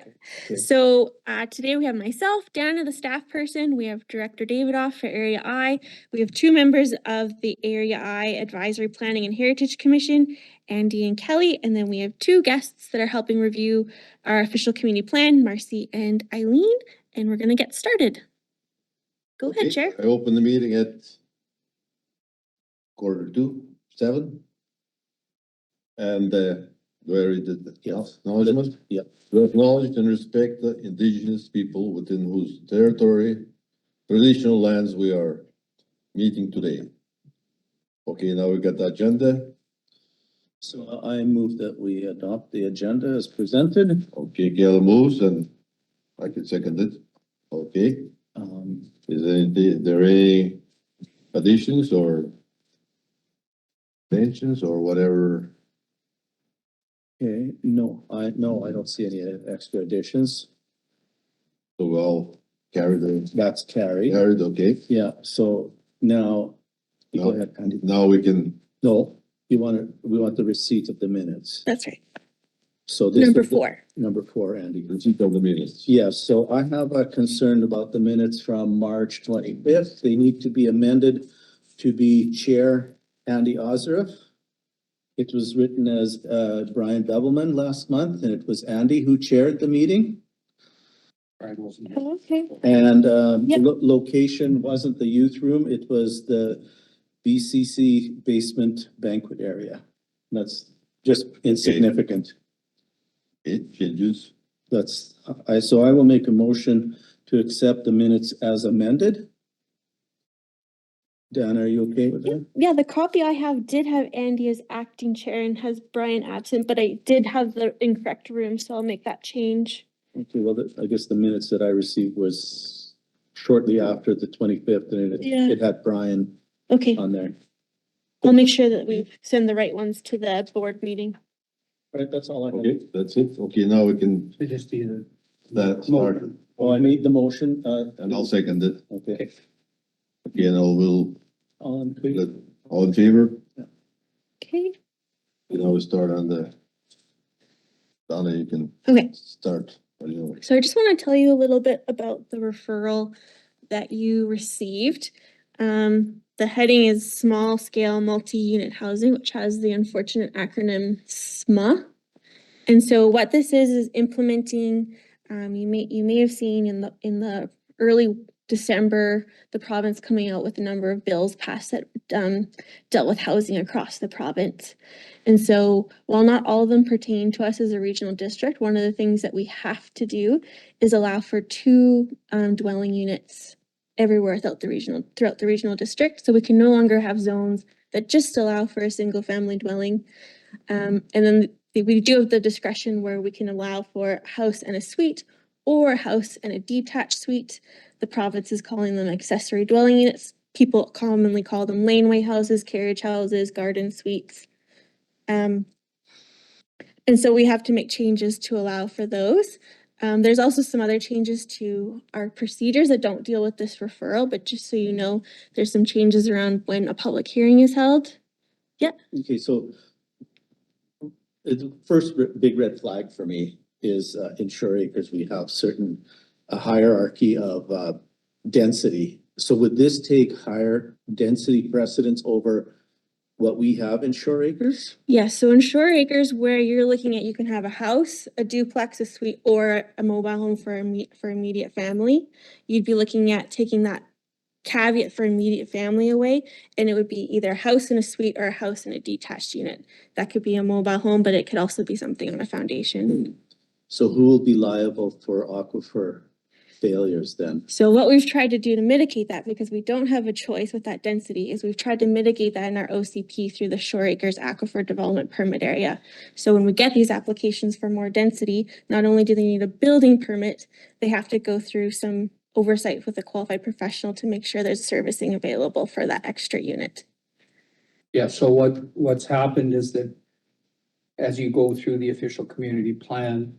Okay. So today we have myself, Dana, the staff person. We have Director Davidoff for Area I. We have two members of the Area I Advisory Planning and Heritage Commission, Andy and Kelly. And then we have two guests that are helping review our official community plan, Marcy and Eileen. And we're going to get started. Go ahead, Chair. I open the meeting at 6:45. And where is it? Yes. Acknowledgement? Yep. To acknowledge and respect the indigenous people within whose territory, traditional lands we are meeting today. Okay, now we got the agenda. So I move that we adopt the agenda as presented. Okay, Gail moves and I can second it. Okay, is there any additions or mentions or whatever? Okay, no, I don't see any extra additions. So we'll carry the, That's carried. carried, okay. Yeah, so now, you go No. ahead, Andy. Now we can, No, we want the receipt of the minutes. That's right. So this Number is the- 4. Number 4, Andy. receipt of the minutes. Yes, so I have a concern about the minutes from March 25th. They need to be amended to be Chair Andy Ozarif. It was written as Brian Bevelman last month, and it was Andy who chaired the meeting. Oh, okay. And Yep. location wasn't the youth room, it was the BCC basement banquet area. That's just insignificant. It changes. So I will make a motion to accept the minutes as amended. Dan, are you okay with that? Yeah, the copy I have did have Andy as acting chair and has Brian absent, but I did have the incorrect room, so I'll make that change. Okay, well, I guess the minutes that I received was shortly after the 25th, and Yeah. it had Brian Okay, on there. I'll make sure that we send the right ones to the board meeting. Right, that's all I have. Okay, that's it. Okay, now we can, that start, Oh, I made the motion, and I'll second it. okay. Okay, and we'll, All in favor? all in favor? Okay. You know, we start on the, Donna, you can Okay. start. You know. So I just want to tell you a little bit about the referral that you received. The heading is Small Scale Multi-Unit Housing, which has the unfortunate acronym SMA. And so what this is implementing, you may have seen in the early December, the province coming out with a number of bills passed that dealt with housing across the province. And so while not all of them pertain to us as a regional district, one of the things that we have to do is allow for 2 dwelling units everywhere throughout the regional district. So we can no longer have zones that just allow for a single family dwelling. And then we do have the discretion where we can allow for a house and a suite or a house and a detached suite. The province is calling them accessory dwelling units. People commonly call them laneway houses, carriage houses, garden suites. And so we have to make changes to allow for those. There's also some other changes to our procedures that don't deal with this referral, but just so you know, there's some changes around when a public hearing is held. Yeah. Okay, so the first big red flag for me is in Shore Acres, we have a hierarchy of density. So would this take higher density precedence over what we have in Shore Acres? Yeah, so in Shore Acres, where you're looking at, you can have a house, a duplex, a suite, or a mobile home for immediate family. You'd be looking at taking that caveat for immediate family away, and it would be either a house and a suite or a house and a detached unit. That could be a mobile home, but it could also be something on a foundation. So who will be liable for aquifer failures then? So what we've tried to do to mitigate that, because we don't have a choice with that density, is we've tried to mitigate that in our OCP through the Shore Acres Aquifer Development Permit area. So when we get these applications for more density, not only do they need a building permit, they have to go through some oversight with a qualified professional to make sure there's servicing available for that extra unit. Yeah, so what's happened is that as you go through the official community plan,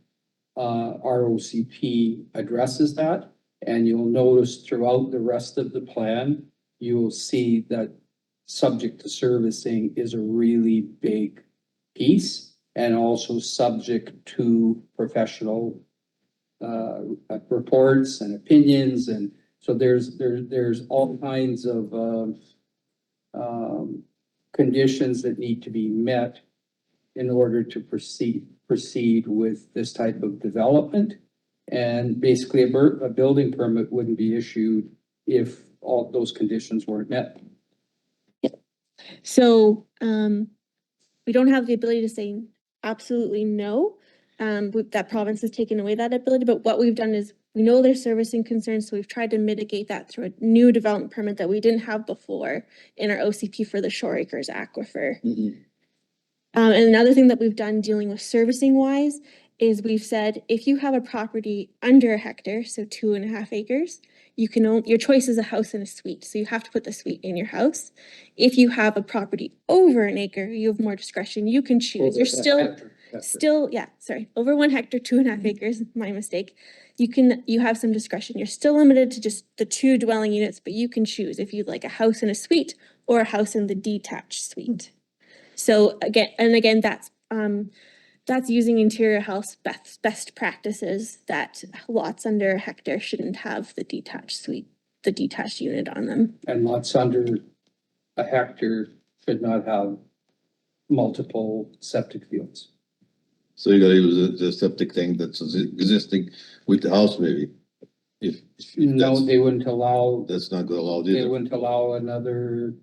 ROCP addresses that, and you'll notice throughout the rest of the plan, you will see that subject to servicing is a really big piece, and also subject to professional reports and opinions, and so there's all kinds of, conditions that need to be met in order to proceed with this type of development. And basically, a building permit wouldn't be issued if all those conditions weren't met. So, we don't have the ability to say absolutely no. That province has taken away that ability, but what we've done is we know there's servicing concerns, so we've tried to mitigate that through a new development permit that we didn't have before in our OCP for the Shore Acres Aquifer. Mhm. And another thing that we've done dealing with servicing wise is we've said, if you have a property under a hectare, so 2.5 acres, you can your choice is a house and a suite. So you have to put the suite in your house. If you have a property over an acre, you have more discretion. You can choose. You're over 1 hectare, 2.5 acres, my mistake. You have some discretion. You're still limited to just the 2 dwelling units, but you can choose if you'd like a house and a suite or a house in the detached suite. So again, that's using interior house best practices, that lots under a hectare shouldn't have the detached unit on them. And lots under a hectare should not have multiple septic fields. So you gotta use the septic tank that's existing with the house maybe. If No, they wouldn't allow, that's not gonna allow they either. wouldn't allow another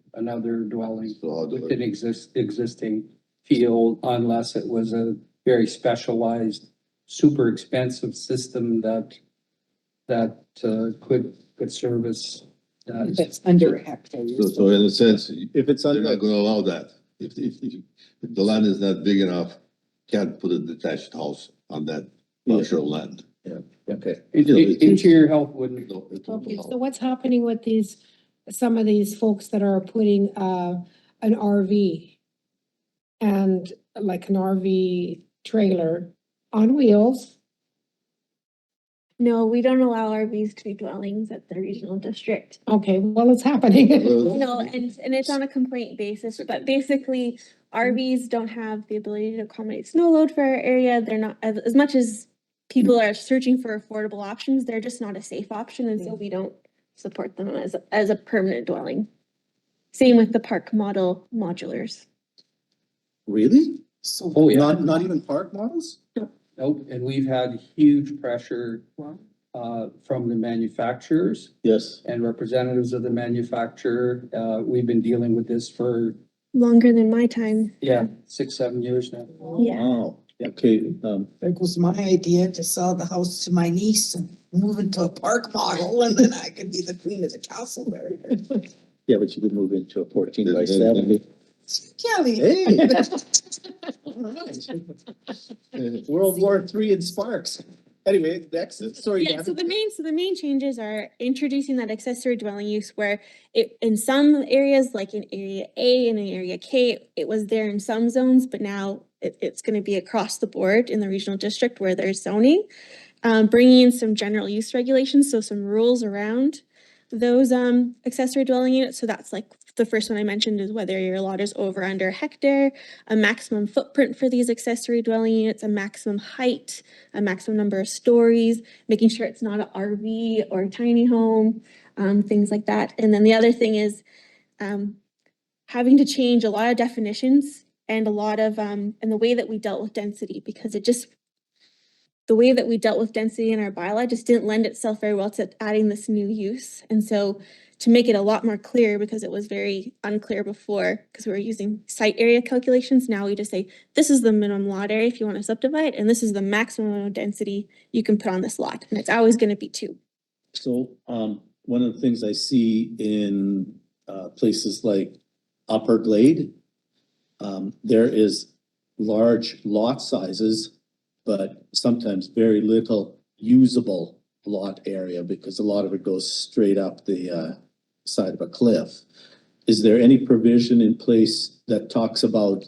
dwelling So how do with an it? existing field unless it was a very specialized, super expensive system that could service that. That's under a hectare. So in a sense, If it's they're under, not gonna allow that. If the land is not big enough, can't put a detached house on that partial land. okay, Interior health wouldn't. No, it won't Okay, allow. so what's happening with some of these folks that are putting, an RV and like an RV trailer on wheels? No, we don't allow RVs to be dwellings at the regional district. Okay, well, it's happening. No, and it's on a complaint basis, but basically RVs don't have the ability to accommodate snow load for our area. They're not, as much as people are searching for affordable options, they're just not a safe option, and so we don't support them as a permanent dwelling. Same with the park model modulars. really? Oh, yeah. Not even park models? Nope, and we've had huge pressure, from the manufacturers Yes. and representatives of the manufacturer. We've been dealing with this for, Longer than my time. 6-7 years now. Yeah. Wow, okay, It was my idea to sell the house to my niece and move into a park model, and then I could be the queen of the castle there. yeah, but you could move into a 14 by Then- 70. Kelly. Hey. World War III and sparks. Anyway, next, sorry. Yeah, so Gavin. the main changes are introducing that accessory dwelling use where it, in some areas, like in Area A and in Area K, it was there in some zones, but now it's gonna be across the board in the regional district where there's zoning. Bringing in some general use regulations, so some rules around those accessory dwelling units. So that's like the first one I mentioned is whether your lot is over or under a hectare, a maximum footprint for these accessory dwelling units, a maximum height, a maximum number of stories, making sure it's not an RV or a tiny home, things like that. And then the other thing is having to change a lot of definitions and a lot of and the way that we dealt with density, because the way that we dealt with density in our bylaw just didn't lend itself very well to adding this new use. And so to make it a lot more clear, because it was very unclear before, because we were using site area calculations, now we just say, this is the minimum lot area if you want to subdivide, and this is the maximum density you can put on this lot. And it's always going to be 2. So, one of the things I see in, places like Upper Glade, there is large lot sizes, but sometimes very little usable lot area because a lot of it goes straight up the, side of a cliff. Is there any provision in place that talks about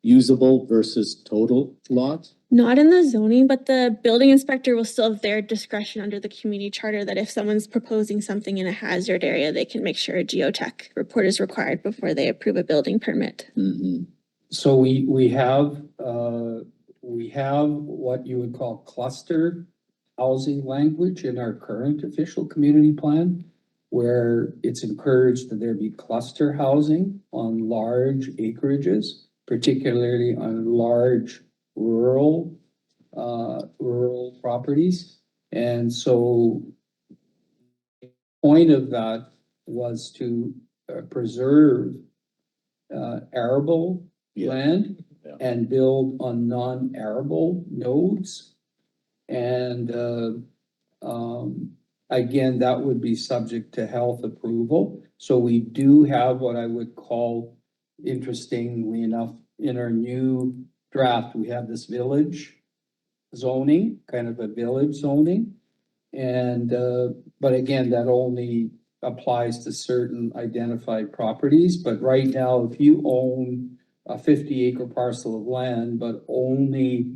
usable versus total lot? Not in the zoning, but the building inspector will still have their discretion under the community charter that if someone's proposing something in a hazard area, they can make sure a geotech report is required before they approve a building permit. Mm-hmm. So we have what you would call cluster housing language in our current official community plan, where it's encouraged that there be cluster housing on large acreages, particularly on large rural properties. And so point of that was to preserve arable Yeah. land Yeah. and build on non-arable nodes. And again, that would be subject to health approval. So we do have what I would call, interestingly enough, in our new draft, we have this village zoning, kind of a village zoning. And, but again, that only applies to certain identified properties. But right now, if you own a 50-acre parcel of land, but only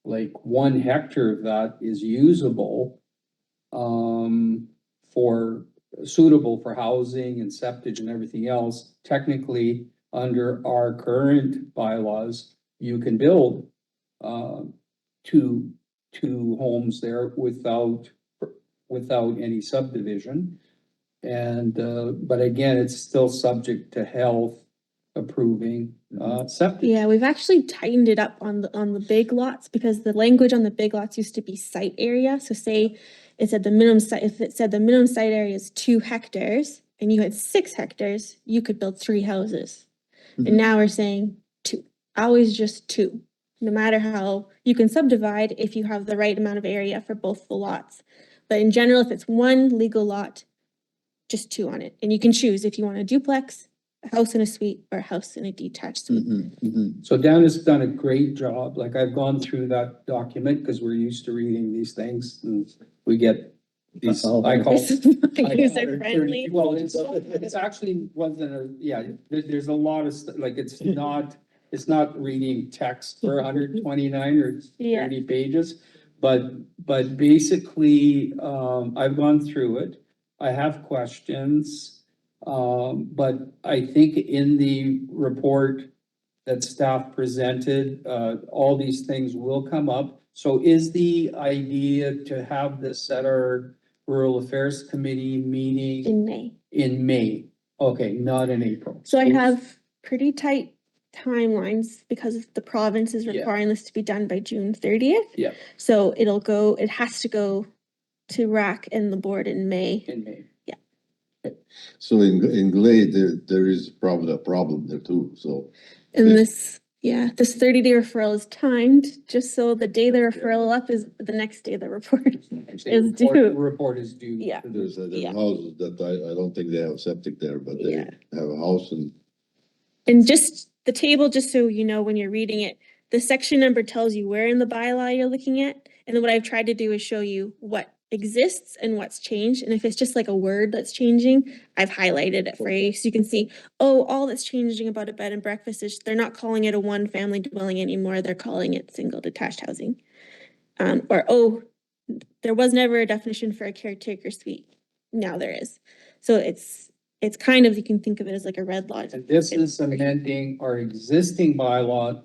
like 1 hectare of that is usable, for, suitable for housing and septic and everything else, technically, under our current bylaws, you can build, two homes there without any subdivision. And, but again, it's still subject to health approving, septic. Yeah, we've actually tightened it up on the big lots because the language on the big lots used to be site area. So say it said the minimum site, if it said the minimum site area is 2 hectares and you had 6 hectares, you could build 3 houses. Mhm. And now we're saying 2, always just 2. No matter how you can subdivide if you have the right amount of area for both the lots. But in general, if it's 1 legal lot, just 2 on it. And you can choose if you want a duplex, a house and a suite, or a house and a detached suite. So Dan has done a great job. Like I've gone through that document because we're used to reading these things and we get these, Oh, I call. This is not I call user friendly. Well, it's actually wasn't a, yeah, there's a lot of, like, it's not reading text for 129 or Yeah. 30 pages. But basically, I've gone through it. I have questions. But I think in the report that staff presented, all these things will come up. So is the idea to have this at our Rural Affairs Committee meeting In May. in May? Okay, not in April. So I have pretty tight timelines because the province is Yeah. requiring this to be done by June 30th. Yeah. So it has to go to RAC and the board in May. In May. So in Glade, there is probably a problem there too, so. And Yeah. this 30-day referral is timed just so the day the referral up is the next day the report. Is due. The report is due. Yeah. There's Yeah. houses that I don't think they have septic there, but they Yeah. have a house and And just the table, just so you know when you're reading it, the section number tells you where in the bylaw you're looking at. And then what I've tried to do is show you what exists and what's changed. And if it's just like a word that's changing, I've highlighted it for you. So you can see, oh, all that's changing about a bed and breakfast is they're not calling it a 1-family dwelling anymore. They're calling it single detached housing. Or, oh, there was never a definition for a caretaker suite. Now there is. So it's kind of, you can think of it as like a red lodge. And this is amending our existing bylaw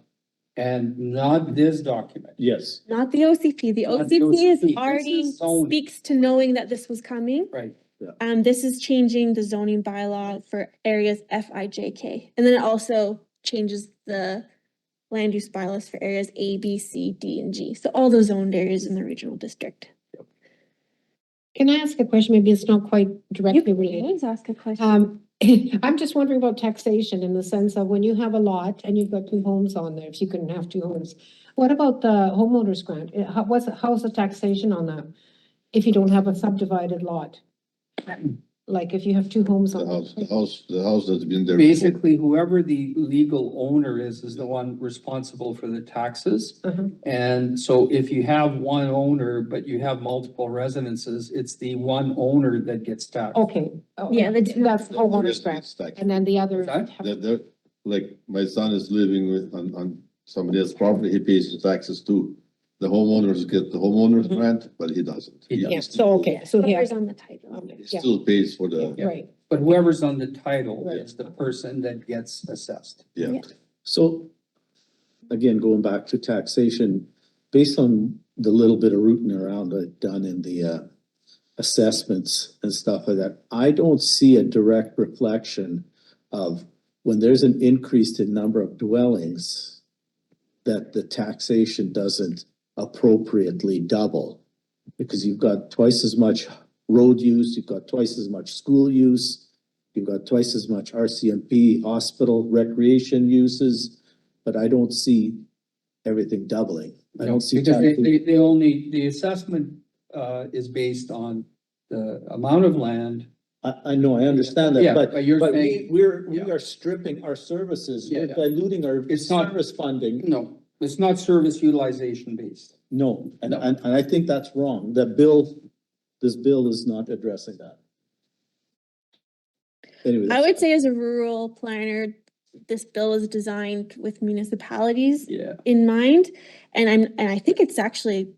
and not this document. Yes. Not the OCP. The Not the OCP is OCP. This already is zoning. speaks to knowing that this was coming. Right. This is changing the zoning bylaw for areas FIJK. And then it also changes the land use bylaws for areas A, B, C, D, and G. So all those zoned areas in the regional district. Can I ask a question? Maybe it's not quite You directly can related. always ask a question. I'm just wondering about taxation in the sense of when you have a lot and you've got 2 homes on there, if you couldn't have 2 homes. What about the homeowner's grant? How's the taxation on that? If you don't have a subdivided lot? Like if you have 2 homes the on. house that's been there. before. Basically, whoever the legal owner is the one responsible for the taxes. Uh-huh. And so if you have one owner, but you have multiple residences, it's the one owner that gets taxed. Okay. Yeah, That's homeowner's Yes, grant. it's taxed. And then the others. That- They're, like, my son is living on somebody else's property, he pays his taxes too. The homeowners get the homeowner's Mhm. grant, but he doesn't. He Yeah, still- so, okay, so he Whoever's has, on the title. okay, He yeah, still pays for the, Yeah. right. But whoever's on the title Right. is the person that gets assessed. yeah. Yeah. So again, going back to taxation, based on the little bit of rooting around I've done in the assessments and stuff like that, I don't see a direct reflection of when there's an increased in number of dwellings, that the taxation doesn't appropriately double. Because you've got twice as much road use, you've got twice as much school use, you've got twice as much RCMP, hospital, recreation uses, but I don't see everything doubling. I don't see. Because they only, the assessment, is based on the amount of land. I know, I understand Yeah, that, but you're but saying- we yeah. are stripping our services, Yeah, we're yeah. diluting our It's not- service funding. No, it's not service utilization based. No, and, No. and I think that's wrong. This bill is not addressing that. Anyway. I would say as a rural planner, this bill is designed with municipalities Yeah. in mind. And I think it's actually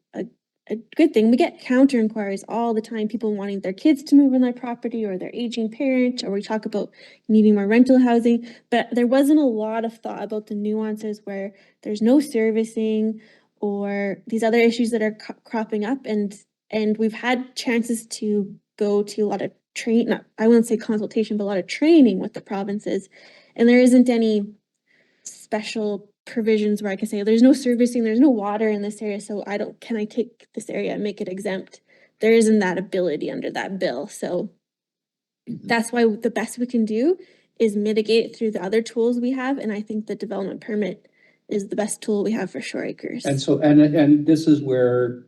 a good thing. We get counter inquiries all the time, people wanting their kids to move on their property or their aging parent, or we talk about needing more rental housing. But there wasn't a lot of thought about the nuances where there's no servicing or these other issues that are cropping up. And we've had chances to go to a lot of I wouldn't say consultation, but a lot of training with the provinces. And there isn't any special provisions where I can say, there's no servicing, there's no water in this area, so can I take this area and make it exempt? There isn't that ability under that bill, so that's why the best we can do is mitigate it through the other tools we have, and I think the development permit is the best tool we have for shore acres. And so, and this is where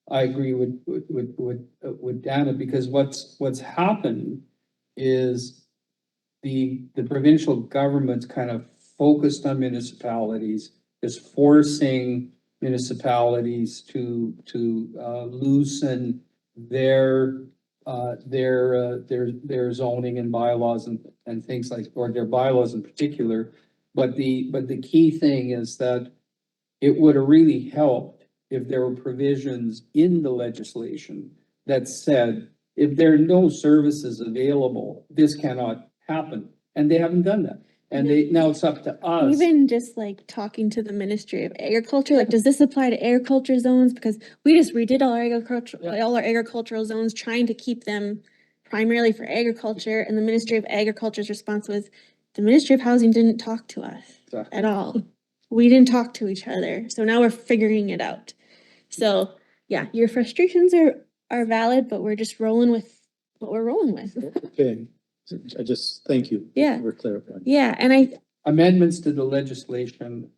I agree with Dana, because what's happened is the provincial government's kind of focused on municipalities, is forcing municipalities to loosen their zoning and bylaws and things like, or their bylaws in particular. But the key thing is that it would have really helped if there were provisions in the legislation that said, if there are no services available, this cannot happen. And they haven't done that. And now it's up to us. Even just like talking to the Ministry of Agriculture, like, does this apply to agriculture zones? Because we just redid all our agricultural zones, trying to keep them primarily for agriculture. And the Ministry of Agriculture's response was, the Ministry of Housing didn't talk to us Exactly. at all. We didn't talk to each other. So now we're figuring it out. So yeah, your frustrations are valid, but we're just rolling with what we're rolling with. Okay, I just, thank you. Yeah. For clarifying. Yeah, and Amendments to the legislation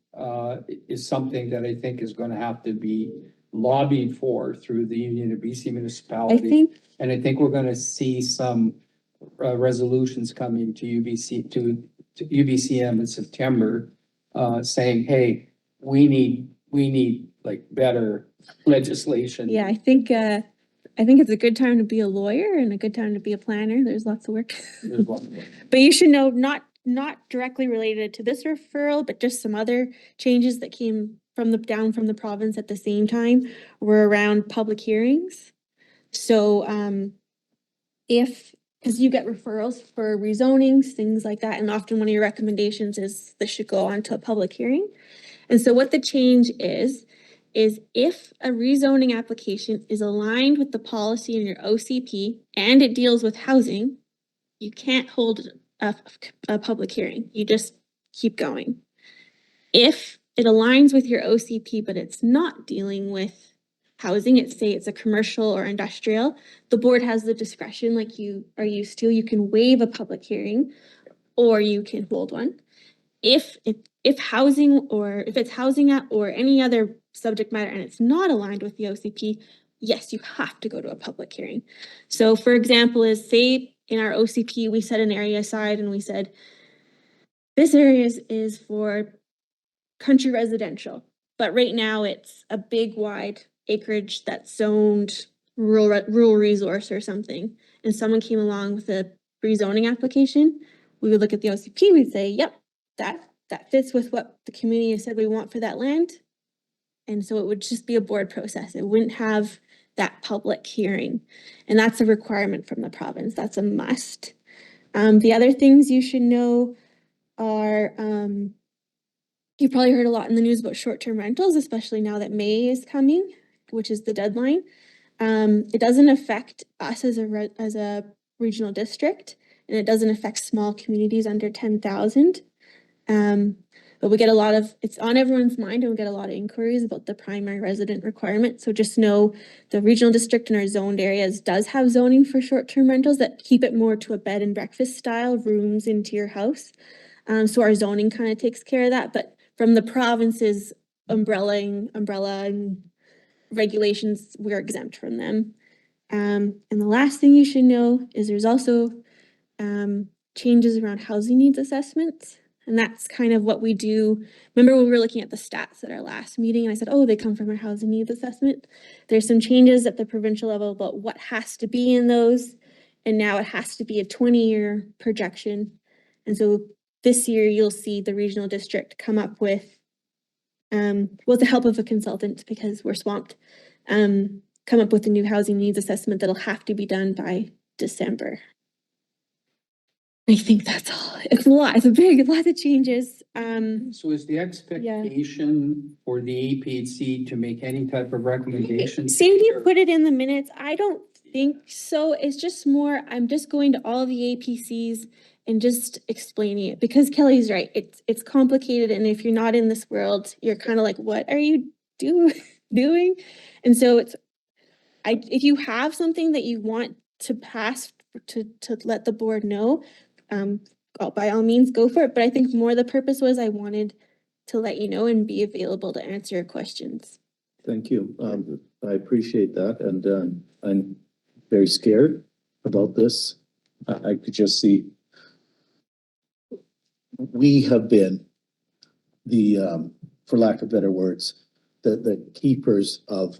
is something that I think is gonna have to be lobbied for through the Union of BC I Municipalities. think And I think we're gonna see some resolutions coming to UBCM in September, saying, hey, we need like better legislation. yeah, I think it's a good time to be a lawyer and a good time to be a planner. There's lots of work. There's one. But you should know, not directly related to this referral, but just some other changes that came down from the province at the same time were around public hearings. So because you get referrals for rezonings, things like that, and often one of your recommendations is this should go on to a public hearing. And so what the change is if a rezoning application is aligned with the policy in your OCP and it deals with housing, you can't hold a public hearing. You just keep going. If it aligns with your OCP, but it's not dealing with housing, it's a commercial or industrial, the board has the discretion, like you are used to. You can waive a public hearing or you can hold one. If housing, or if it's housing or any other subject matter and it's not aligned with the OCP, yes, you have to go to a public hearing. So for example, say in our OCP, we set an area aside and we said, this area is for country residential, but right now it's a big wide acreage that's zoned rural resource or something. And someone came along with a rezoning application, we would look at the OCP, we'd say, yep, that fits with what the community has said we want for that land. And so it would just be a board process. It wouldn't have that public hearing. And that's a requirement from the province. That's a must. The other things you should know are, you've probably heard a lot in the news about short-term rentals, especially now that May is coming. which is the deadline. It doesn't affect us as a regional district, and it doesn't affect small communities under 10,000. But we get it's on everyone's mind, and we get a lot of inquiries about the primary resident requirement. So just know the regional district in our zoned areas does have zoning for short-term rentals that keep it more to a bed and breakfast style, rooms into your house. So our zoning kind of takes care of that, but from the province's umbrella and regulations, we're exempt from them. And the last thing you should know is there's also changes around housing needs assessments. And that's kind of what we do. Remember when we were looking at the stats at our last meeting, and I said, oh, they come from our housing needs assessment. There's some changes at the provincial level about what has to be in those. And now it has to be a 20-year projection. And so this year you'll see the regional district come up with, with the help of a consultant because we're swamped, come up with a new housing needs assessment that'll have to be done by December. I think that's all. It's a lot. It's a lot of changes. So is the expectation for the APHC to make any type of recommendation? Sandy put it in the minutes. I don't think so. It's just more, I'm just going to all the APCs and just explaining it because Kelly's right. It's complicated. And if you're not in this world, you're kind of like, what are you doing? And so if you have something that you want to pass to let the board know, by all means go for it. But I think more the purpose was I wanted to let you know and be available to answer your questions. Thank you. I appreciate that, and I'm very scared about this. I could just see we have been the, for lack of better words, the keepers of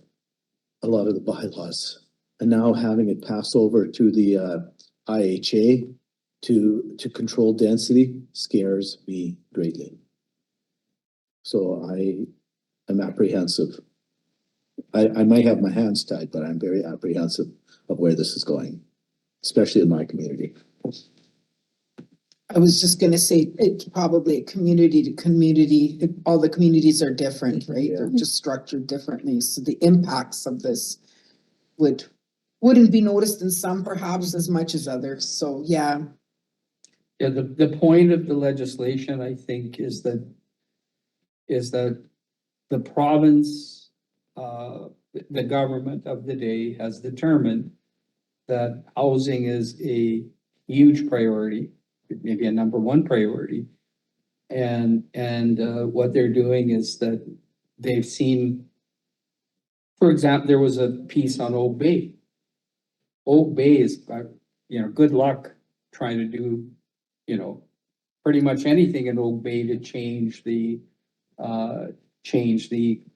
a lot of the bylaws, and now having it pass over to the IHA to control density scares me greatly. So I am apprehensive. I might have my hands tied, but I'm very apprehensive of where this is going, especially in my community. I was just gonna say, it's probably community to community, all the communities are different, right? They're just structured differently, so the impacts of this wouldn't be noticed in some perhaps as much as others, so yeah. Yeah, the point of the legislation, I think, is that the province, the government of the day has determined that housing is a huge priority, maybe a number one priority. And what they're doing is that they've seen, for example, there was a piece on Oak Bay. Oak Bay is, good luck trying to do, pretty much anything in Oak Bay to change the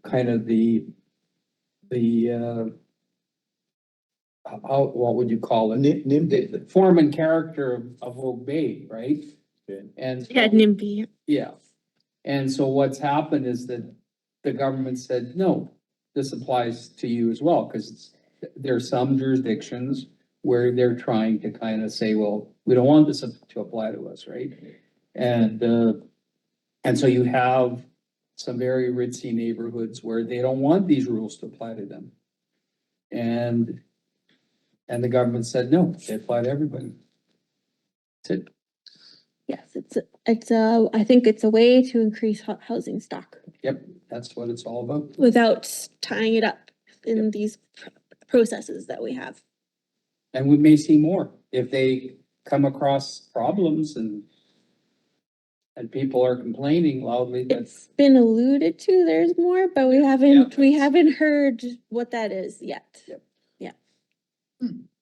kind of the what would you call it? NIMBY. The form and character of Oak Bay, right? Okay. And Yeah, NIMBY. yeah, and so what's happened is that the government said, no, this applies to you as well, because there are some jurisdictions where they're trying to kind of say, well, we don't want this to apply to us, right? And so you have some very ritzy neighborhoods where they don't want these rules to apply to them. And the government said, no, they apply to everybody. That's it. Yes, I think it's a way to increase housing stock Yep, that's what it's all about. without tying it up in these processes that we have. And we may see more if they come across problems and people are complaining loudly. It's been alluded to, there's more, but we haven't heard what that is yet. Yep. Yeah.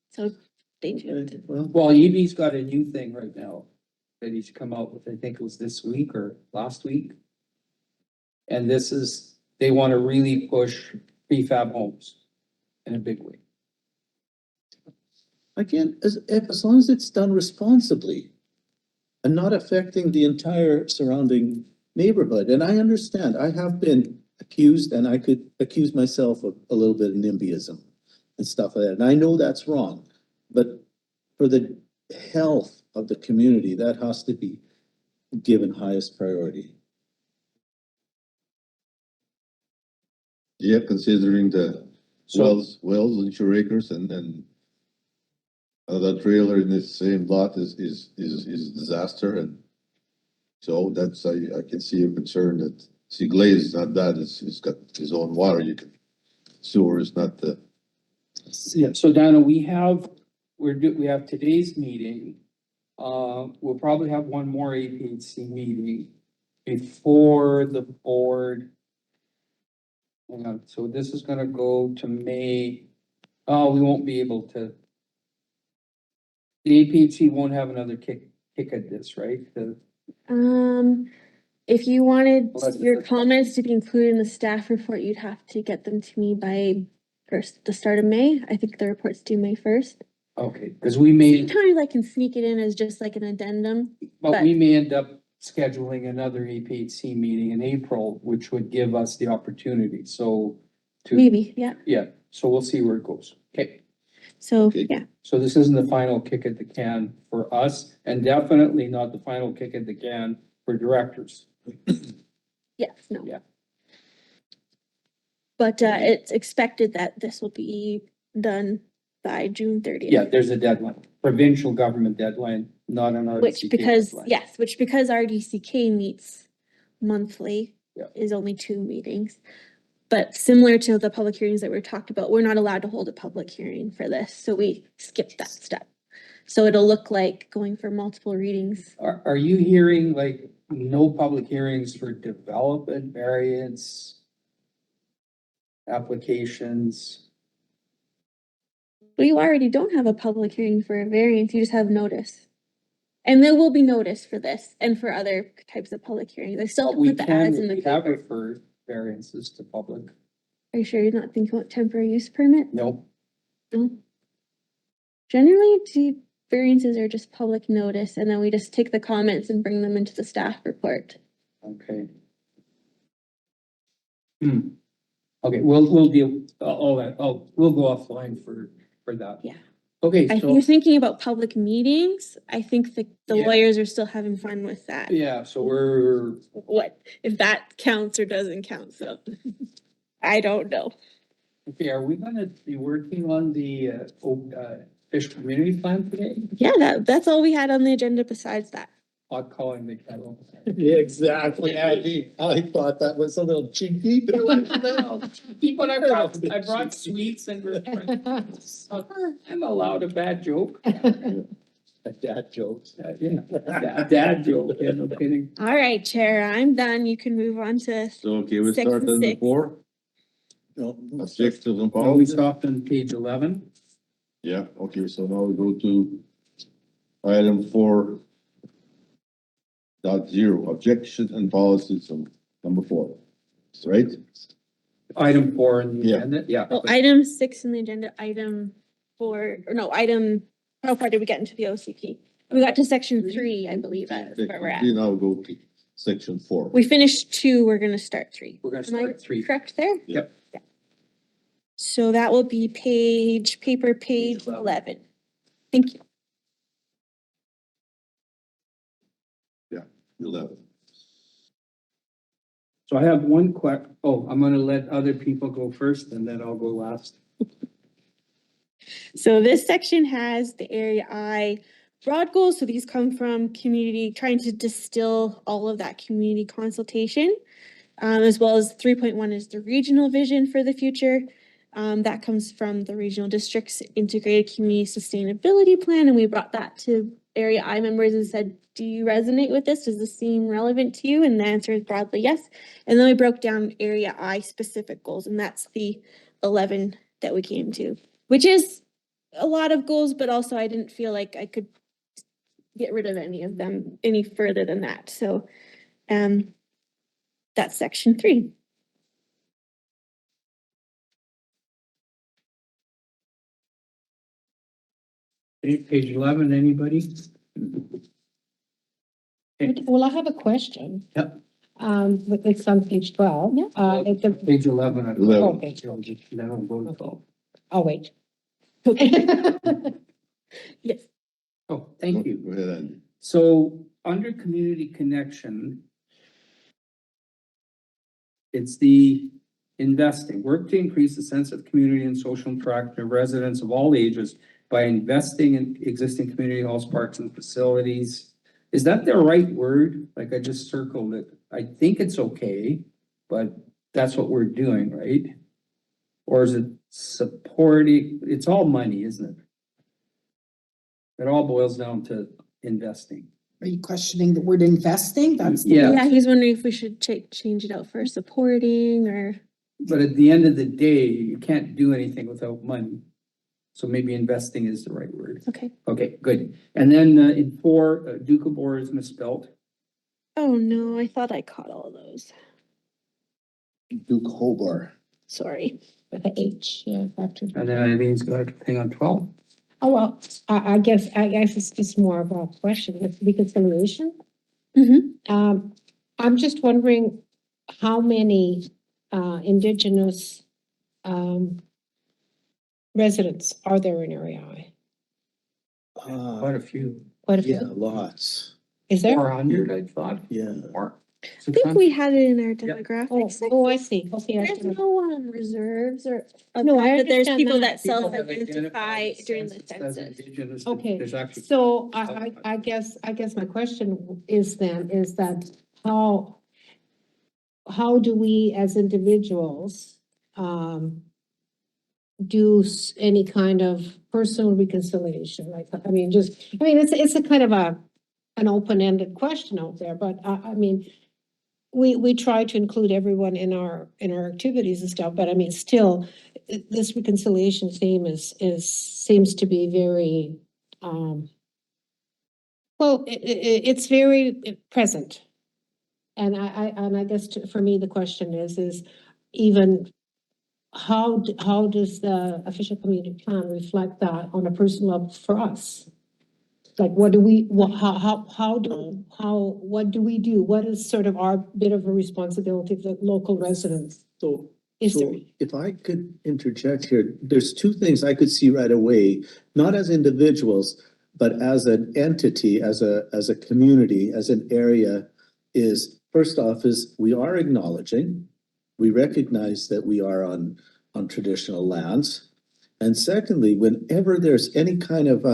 So stay tuned. Well, Evie's got a new thing right now that he's come out with, I think it was this week or last week. And they want to really push prefab homes in a big way. Again, as long as it's done responsibly and not affecting the entire surrounding neighborhood. And I understand, I have been accused, and I could accuse myself of a little bit of NIMBYism and stuff like that. And I know that's wrong, but for the health of the community, that has to be given highest priority. Yeah, considering the So, wells and shore acres and that trailer in the same lot is a disaster and so that's, I can see a concern that, see Glaze is not that, it's got his own water, you can, sewer is not the, yeah, so Donna, we have today's meeting. We'll probably have one more APHC meeting before the board. Hang on, so this is gonna go to May. Oh, we won't be able to. The APHC won't have another kick at this, right? If you wanted Well, that's the your first comments to be included in the staff report, you'd have to get them to me by the start of May. I think the report's due May 1st. Okay, because we may, Sometimes I can sneak it in as just like an addendum. but we may end up scheduling another APHC meeting in April, which would give us the opportunity, so. Maybe, yeah. Yeah, so we'll see where it goes. Okay, So, Okay. yeah, so this isn't the final kick at the can for us, and definitely not the final kick at the can for directors. yes, no. Yeah. But, it's expected that this will be done by June 30th. Yeah, there's a deadline, provincial government deadline, not an RDCK Which because, deadline. yes, which because RDCK meets monthly, Yeah. is only 2 meetings. But similar to the public hearings that we talked about, we're not allowed to hold a public hearing for this, so we skipped that step. So it'll look like going for multiple readings. Are you hearing like no public hearings for development variance applications? Well, you already don't have a public hearing for a variance, you just have notice. And there will be notice for this and for other types of public hearings. I still have to We put the can, ads in the we have paper. referred variances to public. Are you sure you're not thinking about temporary use permit? Nope. No. Generally, variances are just public notice, and then we just take the comments and bring them into the staff report. Okay. Okay, we'll deal, all that, we'll go offline for that. Yeah. Okay, If so, you're thinking about public meetings, I think the Yeah. lawyers are still having fun with that. yeah, so we're, What, if that counts or doesn't count, so. I don't know. okay, are we gonna be working on the, fish community plan today? Yeah, that's all we had on the agenda besides that. Hot calling the kettle. Yeah, exactly. I thought that was a little cheeky. But I brought sweets and refreshments. I'm allowed a bad joke. Dad jokes. Yeah, dad joke, yeah, no kidding. All right, Chair, I'm done. You can move on to, so, okay, we 6 start and on the 6. 4, No, objectives and Well, we policies. stopped on page 11. Yeah, okay, so now we go to item 4.0, objections and policies on number 4, right? Item 4 in the Yeah. agenda, yeah. well, item 6 in the agenda, item 4, or no, item, how far did we get into the OCP? We got to section 3, I believe, that's where we're at. Now go to section 4. We finished 2, we're gonna start 3. We're gonna Am I start 3. correct there? Yep. Yeah. So that will be page 11. Thank you. 11. So I have one I'm gonna let other people go first and then I'll go last. So this section has the Area I broad goals. So these come from community, trying to distill all of that community consultation. As well as 3.1 is the regional vision for the future. That comes from the regional district's integrated community sustainability plan. And we brought that to Area I members and said, do you resonate with this? Does this seem relevant to you? And the answer is broadly yes. And then we broke down Area I specific goals, and that's the 11 that we came to, which is a lot of goals, but also I didn't feel like I could get rid of any of them any further than that. So that's section 3. Page 11, anybody? Well, I have a question. Yep. But it's on page 12. Yeah. It's a, Page 11. I- 11. okay, 11, go to 12. I'll wait. Yes. Oh, thank you. Go ahead, Andy. So under community connection, it's the investing, work to increase the sense of community and social interaction of residents of all ages by investing in existing community halls, parks and facilities. Is that the right word? Like I just circled it. I think it's okay, but that's what we're doing, right? Or is it supporting? It's all money, isn't it? It all boils down to investing. Are you questioning the word investing? That's. the Yeah. word? Yeah, he's wondering if we should change it out for supporting or, But at the end of the day, you can't do anything without money. So maybe investing is the right word. okay. Okay, good. And then in four, Ducabor is misspelled. Oh, no, I thought I caught all of those. Duke Hobart. Sorry. With the H, yeah, after. And then Eileen's got a thing on 12. Oh, well, I guess it's just more of a question, it's reconciliation. Mm-hmm. I'm just wondering how many, Indigenous, residents are there in Area I? Quite a few. Quite a Yeah, few, lots. is there? 400, I thought. Yeah. More. I think we had it in our demographics. Oh, I see, okay. There's no reserves or, No, I but there's understand people that. that People have self-identify identified during the census as census. Indigenous. Okay, There's actually. so I guess my question is then, is that how do we as individuals, do any kind of personal reconciliation? Like, I mean, it's a kind of an open-ended question out there, but I mean, we try to include everyone in our activities and stuff, but I mean, still, this reconciliation theme seems to be very, well, it's very present. And I guess for me, the question is even how does the official community plan reflect that on a personal level for us? Like, what do we, what do we do? What is sort of our bit of a responsibility of the local residents? So, Is so there? if I could interject here, there's two things I could see right away, not as individuals, but as an entity, as a community, as an area, is first off is we are acknowledging, we recognize that we are on traditional lands. And secondly, whenever there's any kind of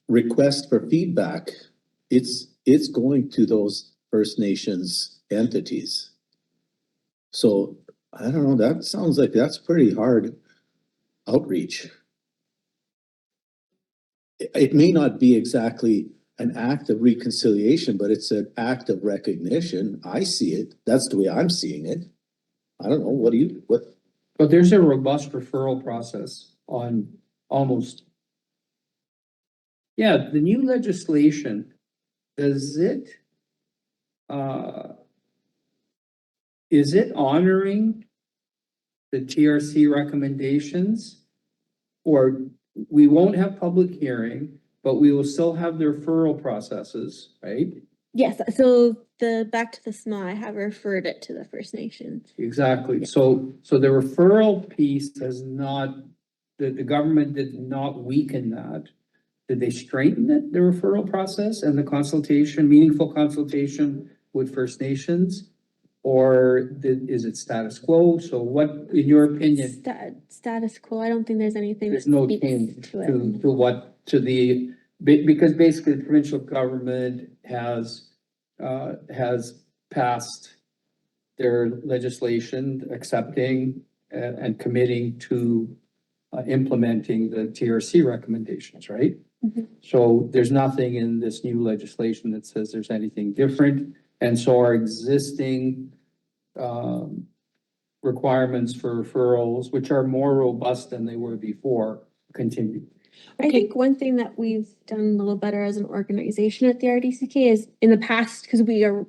request for feedback, it's going to those First Nations entities. So I don't know, that sounds like that's pretty hard outreach. It may not be exactly an act of reconciliation, but it's an act of recognition. I see it. That's the way I'm seeing it. I don't know, what? But there's a robust referral process on almost. Yeah, the new legislation, does it? Is it honoring the TRC recommendations? Or we won't have public hearing, but we will still have the referral processes, right? Yes, so back to the small, I have referred it to the First Nations. Exactly. So the referral piece has not, the government did not weaken that. Did they strengthen it, the referral process and the consultation, meaningful consultation with First Nations? Or is it status quo? So what, in your opinion, Status quo, I don't think there's anything. there's that no speaks change to it. to what, to the, because basically the provincial government has passed their legislation accepting and committing to implementing the TRC recommendations, right? Mhm. So there's nothing in this new legislation that says there's anything different. And so our existing requirements for referrals, which are more robust than they were before, continue. I think one thing that we've done a little better as an organization at the RDCK is in the past, because we are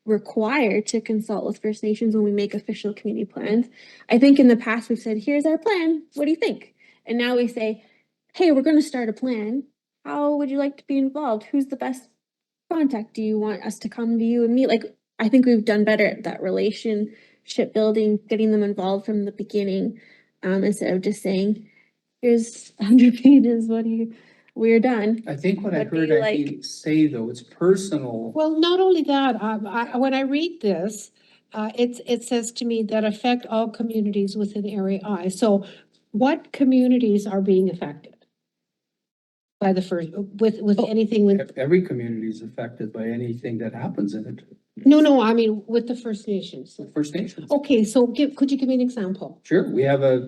required to consult with First Nations when we make official community plans. I think in the past we've said, here's our plan. What do you think? And now we say, hey, we're going to start a plan. How would you like to be involved? Who's the best contact? Do you want us to come to you and meet? Like, I think we've done better at that relationship building, getting them involved from the beginning, instead of just saying, here's 100 pages, we're done. I think what I What do heard you Eileen say though, it's personal. Well, not only that, when I read this, it says to me that affect all communities within Area I. So what communities are being affected? By the first, with anything with, Every community is affected by anything that happens in it. no, I mean, with the First Nations. First Nations. Okay, so could you give me an example? Sure,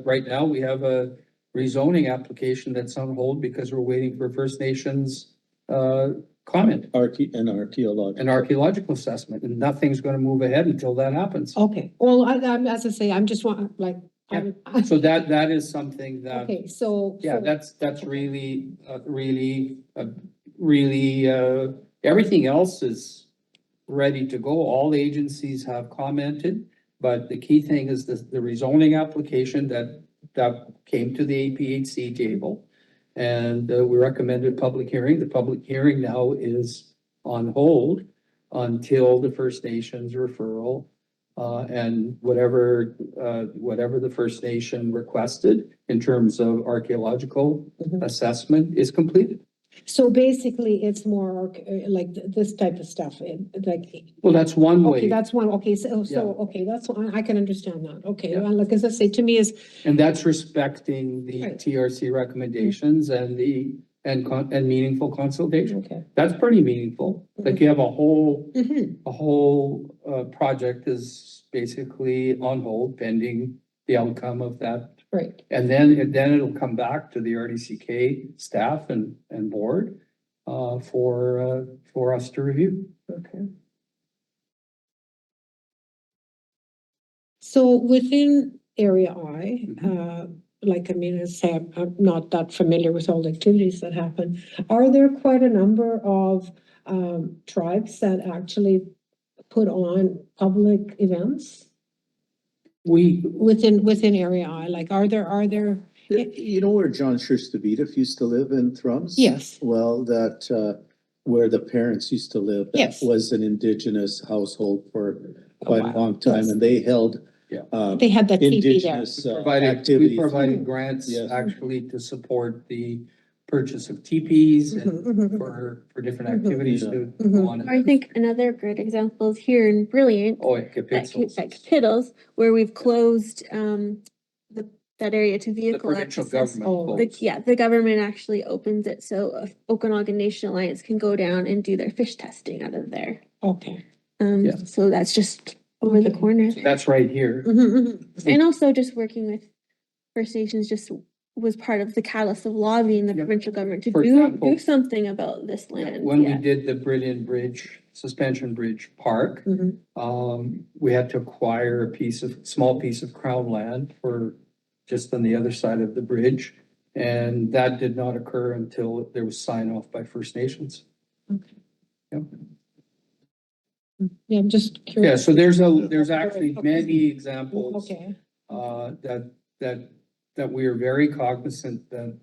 right now, we have a rezoning application that's on hold because we're waiting for First Nations, comment, And archaeological. an archaeological assessment, and nothing's gonna move ahead until that happens. Okay, well, I'm, as I say, I'm just want, like, I'm, So that is something that, okay, so. yeah, so- that's really, everything else is ready to go. All agencies have commented, but the key thing is the rezoning application that came to the APHC table. And we recommended public hearing. The public hearing now is on hold until the First Nations referral and whatever the First Nation requested in terms of archaeological Mhm. assessment is completed. So basically, it's more like this type of stuff, like. Well, that's one Okay, way, that's one, okay, so, Yeah. okay, that's one, I can understand that, okay, Yeah. and like, as I say, to me is, and that's respecting the Right. TRC recommendations and and meaningful consultation. okay. That's pretty meaningful. Like you have a whole Mhm, project is basically on hold pending the outcome of that. right, And then it'll come back to the RDCK staff and board for us to review. okay. So within Area I, like, I mean, as I say, I'm not that familiar with all the activities that happen. Are there quite a number of tribes that actually put on public events We, within Area I? Like, are there? You know where John Schuster-Beattiff used to live in Thrums? Yes. Well, where the parents used to live. Yes. That was an indigenous household for quite a wow. long time, Yes. and they held. Yeah. They had that TV there. Indigenous we activities. provided grants Yes. actually to support the purchase of teepees and Mhm, mhm. for different Mhm. activities to Mhm. go on. I think another great example is here in Brilliant, Oh, at at Capitzels. Capittles, where we've closed, that area to The vehicle provincial access. government. Oh. closed. The government actually opens it, so Okanagan Nation Alliance can go down and do their fish testing out of there. Okay. Yeah. So that's just over the Okay. corner. That's right here. Mhm, mhm. And also just working with First Nations just was part of the catalyst of lobbying the Yeah. provincial government to For do example, something about this land. When we Yeah. did the Brilliant Bridge, Suspension Bridge Park, Mhm. we had to acquire small piece of crown land for just on the other side of the bridge. And that did not occur until there was sign off by First Nations. Yeah, I'm just Yeah, curious. so there's actually many examples, Okay. that we are very cognizant that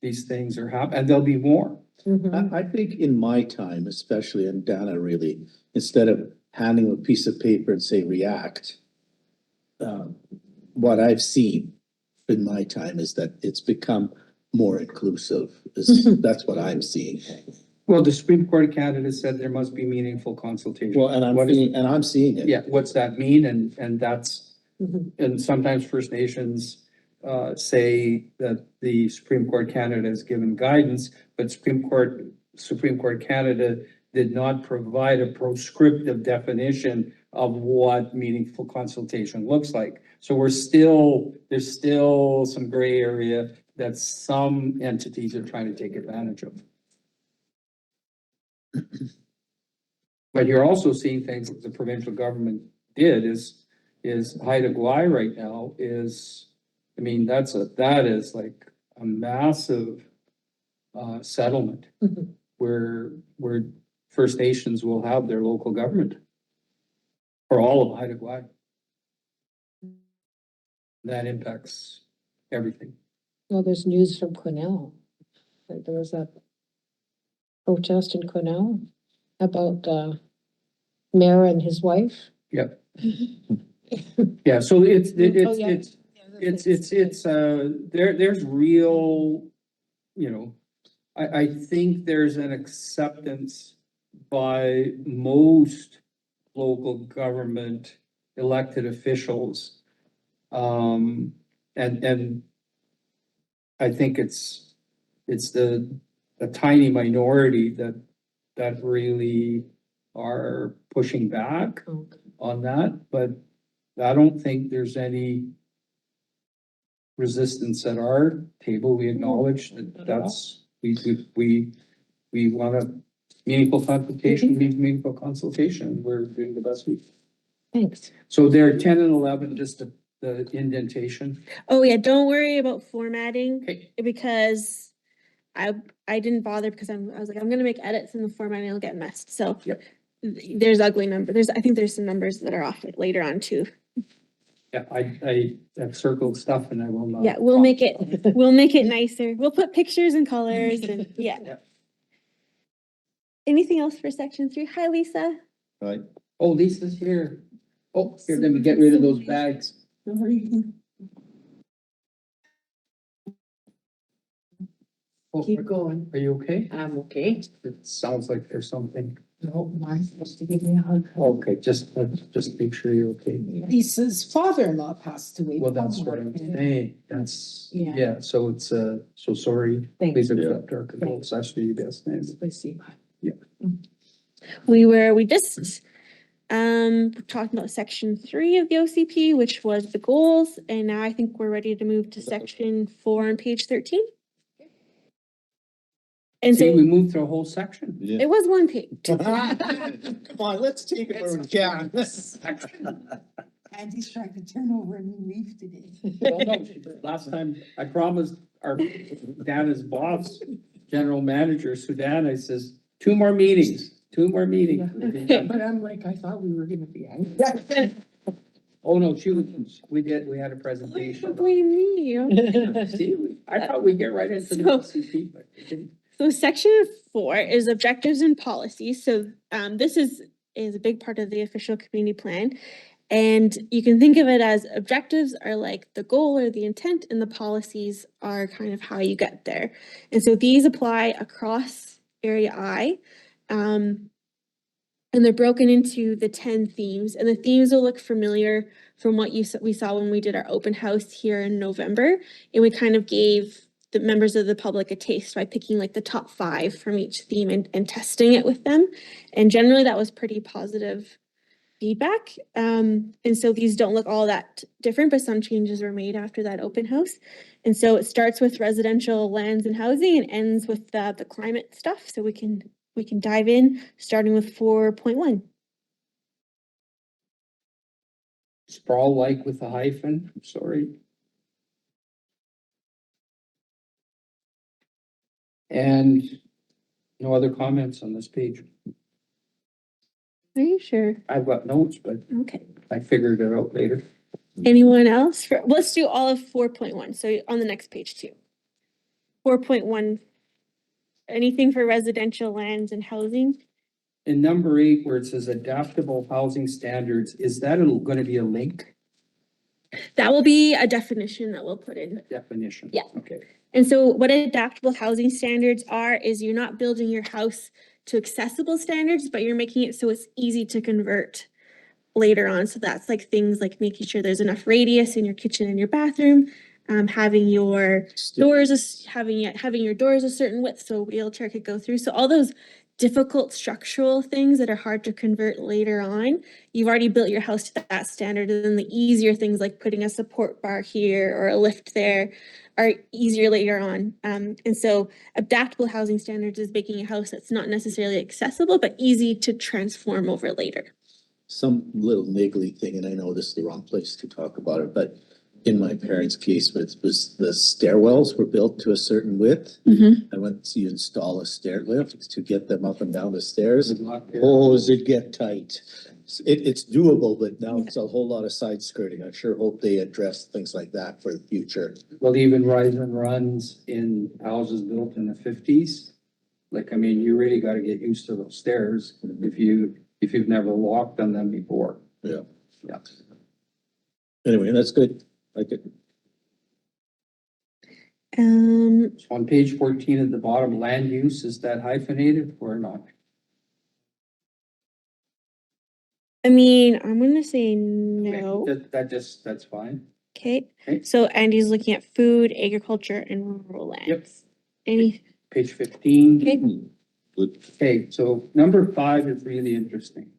these things are happening, and there'll be more. Mhm. I think in my time, especially, and Dana really, instead of handing a piece of paper and say react, what I've seen in my time is that it's become more inclusive. That's what I'm seeing. Well, the Supreme Court of Canada said there must be meaningful consultation. Well, and What is- I'm seeing it. Yeah, what's that mean? And that's, Mhm. and sometimes First Nations say that the Supreme Court of Canada has given guidance, but Supreme Court Canada did not provide a prescriptive definition of what meaningful consultation looks like. So there's still some gray area that some entities are trying to take advantage of. But you're also seeing things that the provincial government did is Haida Gwaii right now is, I mean, that is like a massive settlement Mhm. where First Nations will have their local government for all of Haida Gwaii. That impacts everything. Well, there's news from Quesnel. Like, there was that protest in Quesnel about mayor and his wife. Yep. Yeah, so it's Oh, yeah. there's real, you know, I think there's an acceptance by most local government elected officials. And I think it's a tiny minority that really are pushing back on that, but I don't think there's any resistance at our table. We acknowledge that we want a meaningful consultation, meaningful consultation. We're doing the best we. Thanks. So there are 10 and 11, just the indentation. Oh yeah, don't worry about formatting Okay. because I didn't bother because I was like, I'm gonna make edits in the format and it'll get messed, so. Yep. There's ugly number, I think there's some numbers that are off later on too. Yeah, I have circled stuff and I will not. Yeah, we'll make it nicer. We'll put pictures and colors and, yeah. Yeah. Anything else for section 3? Hi, Lisa. Right? Oh, Lisa's here. Oh, here, let me get rid of those bags. Oh, Keep going. are you okay? I'm okay. It sounds like there's something. No, mine's supposed to give me a hug. Okay, just make sure you're okay. Lisa's father-in-law passed away. Well, that's what I'm saying. That's, Yeah. yeah, so it's, so sorry. Thank Please you. accept our condolences. That's for you best names. I see. We just talked about section 3 of the OCP, which was the goals, and now I think we're ready to move to section 4 on page 13. And See, we so moved through a whole section. Yeah. it was one page. Come on, let's take it where we can. Andy's trying to turn over a new leaf today. Well, no, last time I promised our Dana's boss, general manager, Sudan, I says, 2 more meetings. But I'm like, I thought we were gonna be. Oh, no, we had a presentation. Don't blame me. See, I thought we'd get right into the OCP, but we didn't. So section 4 is objectives and policies. So this is a big part of the official community plan. And you can think of it as objectives are like the goal or the intent, and the policies are kind of how you get there. And so these apply across Area I. And they're broken into the 10 themes, and the themes will look familiar from what we saw when we did our open house here in November. And we kind of gave the members of the public a taste by picking like the top 5 from each theme and testing it with them. And generally that was pretty positive feedback. And so these don't look all that different, but some changes were made after that open house. And so it starts with residential lands and housing and ends with the climate stuff. So we can dive in, starting with 4.1. Sprawl like with a hyphen, I'm sorry. And no other comments on this page. Are you sure? I've got notes, but Okay. I figured it out later. Anyone else? Let's do all of 4.1. So on the next page too. 4.1. Anything for residential lands and housing? In number 8, where it says adaptable housing standards, is that gonna be a link That will be a definition that we'll put in. definition? Yeah. Okay. And so what adaptable housing standards are is you're not building your house to accessible standards, but you're making it so it's easy to convert later on. So that's like things like making sure there's enough radius in your kitchen and your bathroom, having your doors, having your doors a certain width so a wheelchair could go through. So all those difficult structural things that are hard to convert later on, you've already built your house to that standard. And then the easier things like putting a support bar here or a lift there are easier later on. And so adaptable housing standards is making a house that's not necessarily accessible, but easy to transform over later. Some little niggly thing, and I know this is the wrong place to talk about it, but in my parents' case, it was the stairwells were built to a certain width. Mm-hmm. I went to install a stair lift to get them up and down the stairs. Oh, does it get tight? It's doable, but now it's a whole lot of side skirting. I sure hope they address things like that for the future. Well, even rise and runs in houses built in the 50s. Like, I mean, you really gotta get used to those stairs if you've never walked on them before. Yeah. Yeah. Anyway, that's good. Like it. On page 14 at the bottom, land use, is that hyphenated or not? I mean, I'm gonna say no. That's fine. Okay, Okay. so Andy's looking at food, agriculture, and rural lands. Yep. Any, Page 15. okay, Good. Okay, so number 5 is really interesting.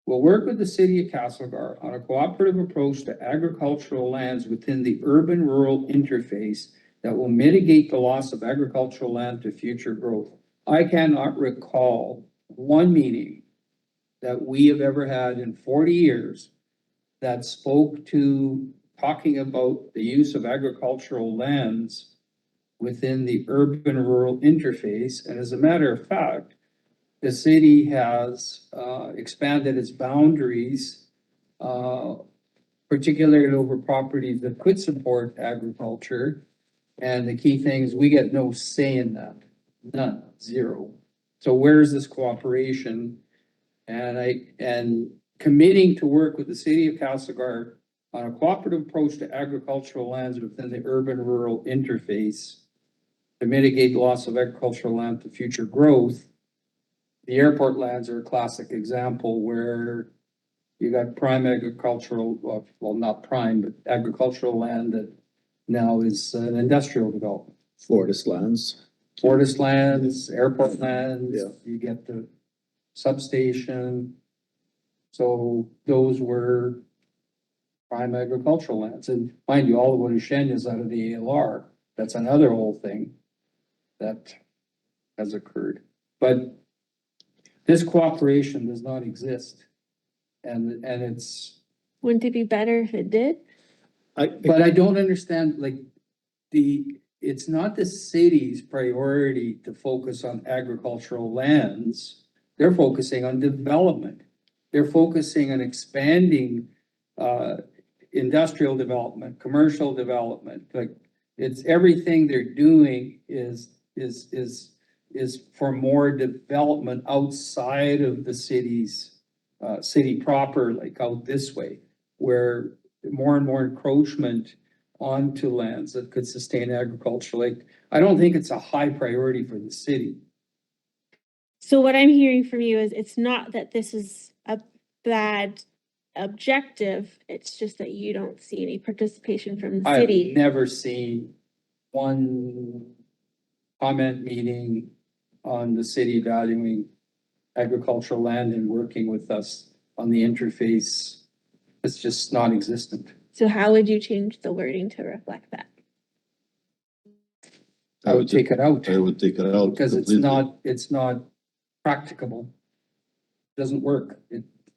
We'll work with the city of Castlegar on a cooperative approach to agricultural lands within the urban-rural interface that will mitigate the loss of agricultural land to future growth. I cannot recall one meeting that we have ever had in 40 years that spoke to talking about the use of agricultural lands within the urban-rural interface. And as a matter of fact, the city has expanded its boundaries, particularly over properties that could support agriculture. And the key thing is we get no say in that, none, zero. So where's this cooperation? And committing to work with the city of Castlegar on a cooperative approach to agricultural lands within the urban-rural interface to mitigate the loss of agricultural land to future growth. The airport lands are a classic example where you got prime agricultural, well, not prime, but agricultural land that now is an industrial development. Forest lands. Forest lands, airport lands, Yeah. you get the substation. So those were prime agricultural lands. And mind you, all the watershed is out of the ALR. That's another whole thing that has occurred. But this cooperation does not exist. And it's, wouldn't it be better if it did? but I don't understand, like, it's not the city's priority to focus on agricultural lands. They're focusing on development. They're focusing on expanding, industrial development, commercial development. Like, it's everything they're doing is for more development outside of the city's, city proper, like out this way, where more and more encroachment onto lands that could sustain agriculture. Like, I don't think it's a high priority for the city. So what I'm hearing from you is it's not that this is a bad objective, it's just that you don't see any participation from the I've city. never seen one comment meeting on the city valuing agricultural land and working with us on the interface. It's just non-existent. So how would you change the wording to reflect that? I would take it out I would take it out. because completely. it's not practicable. Doesn't work.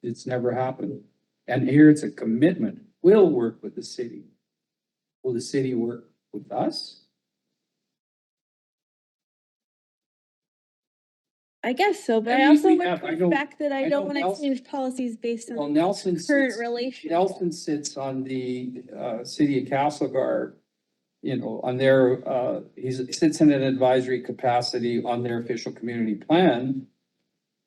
It's never happened. And here it's a commitment. We'll work with the city. Will the city work with us? I guess so, but I I mean, also we would have- I push know- back that I I don't know wanna Nelson- change policies based Well, on Nelson current sits, relations. Nelson sits on the city of Castlegar, you know, on their, he sits in an advisory capacity on their official community plan.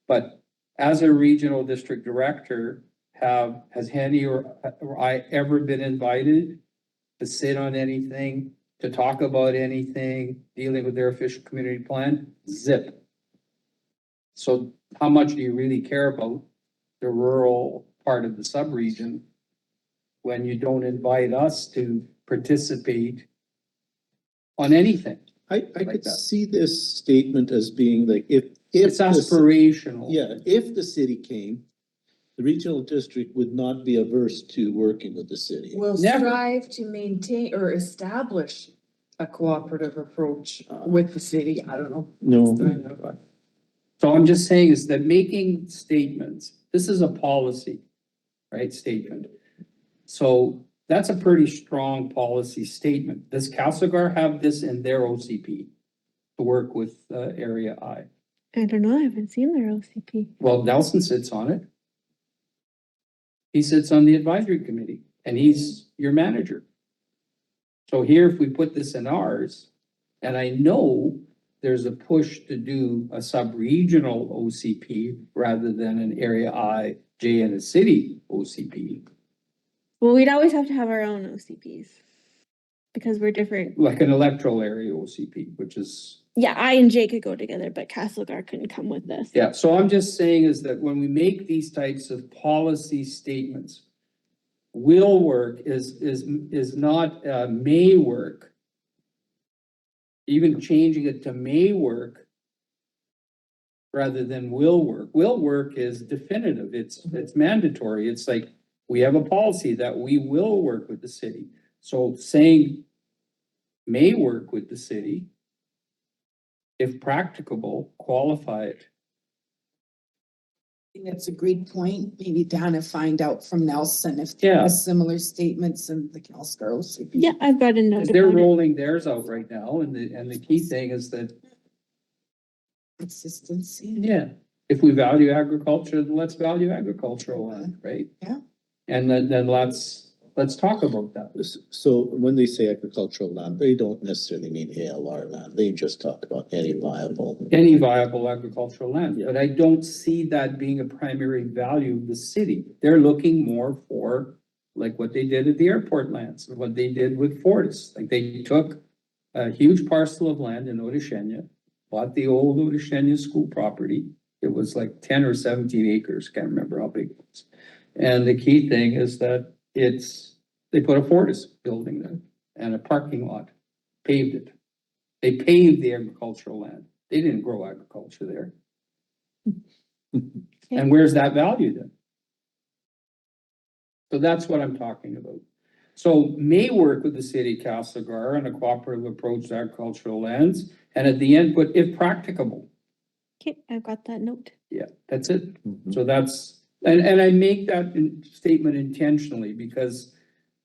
But as a regional district director, has Henny or I ever been invited to sit on anything, to talk about anything dealing with their official community plan? Zip. So how much do you really care about the rural part of the sub-region when you don't invite us to participate on anything? I Like could that. see this statement as being like, if. It's the ci- aspirational. Yeah, if the city came, the regional district would not be averse to working with the city. Will Never. strive to maintain or establish a cooperative approach with the city. I don't know. No, So I'm just saying is that making statements, this is a policy, right, statement. So that's a pretty strong policy statement. Does Castlegar have this in their OCP to work with Area I? I don't know, I haven't seen their OCP. Well, Nelson sits on it. He sits on the advisory committee and he's your manager. So here, if we put this in ours, and I know there's a push to do a sub-regional OCP rather than an Area I, J and a city OCP. Well, we'd always have to have our own OCPs. because we're different. like an electoral area OCP, which is, Yeah, I and Jay could go together, but Castlegar couldn't come with us. yeah, so I'm just saying is that when we make these types of policy statements, will work is not, may work. Even changing it to may work rather than will work. Will work is definitive, it's mandatory, it's like, we have a policy that we will work with the city. So saying may work with the city, if practicable, qualify it. I think that's a great point. Maybe Donna find out from Nelson if Yeah. there are similar statements in the Calscar OCP. Yeah, I've got a note Because they're about it. rolling theirs out right now, and the key thing is that, Consistency. yeah, if we value agriculture, then let's value agricultural land, right? Yeah. And then let's talk about that. So when they say agricultural land, they don't necessarily mean ALR land. They just talk about any viable. Any viable agricultural land, but I don't see that being a primary value of the city. They're looking more for, like what they did at the airport lands, and what they did with Fortis. Like they took a huge parcel of land in Otishenya, bought the old Otishenya school property. It was like 10 or 17 acres, can't remember how big it was. And the key thing is that they put a Fortis building there and a parking lot, paved it. They paved the agricultural land. They didn't grow agriculture there. And where's that value then? So that's what I'm talking about. So may work with the city of Castlegar on a cooperative approach to agricultural lands, and at the end, put if practicable. Okay, I've got that note. Yeah, that's it. Mhm. So that's, and I make that statement intentionally because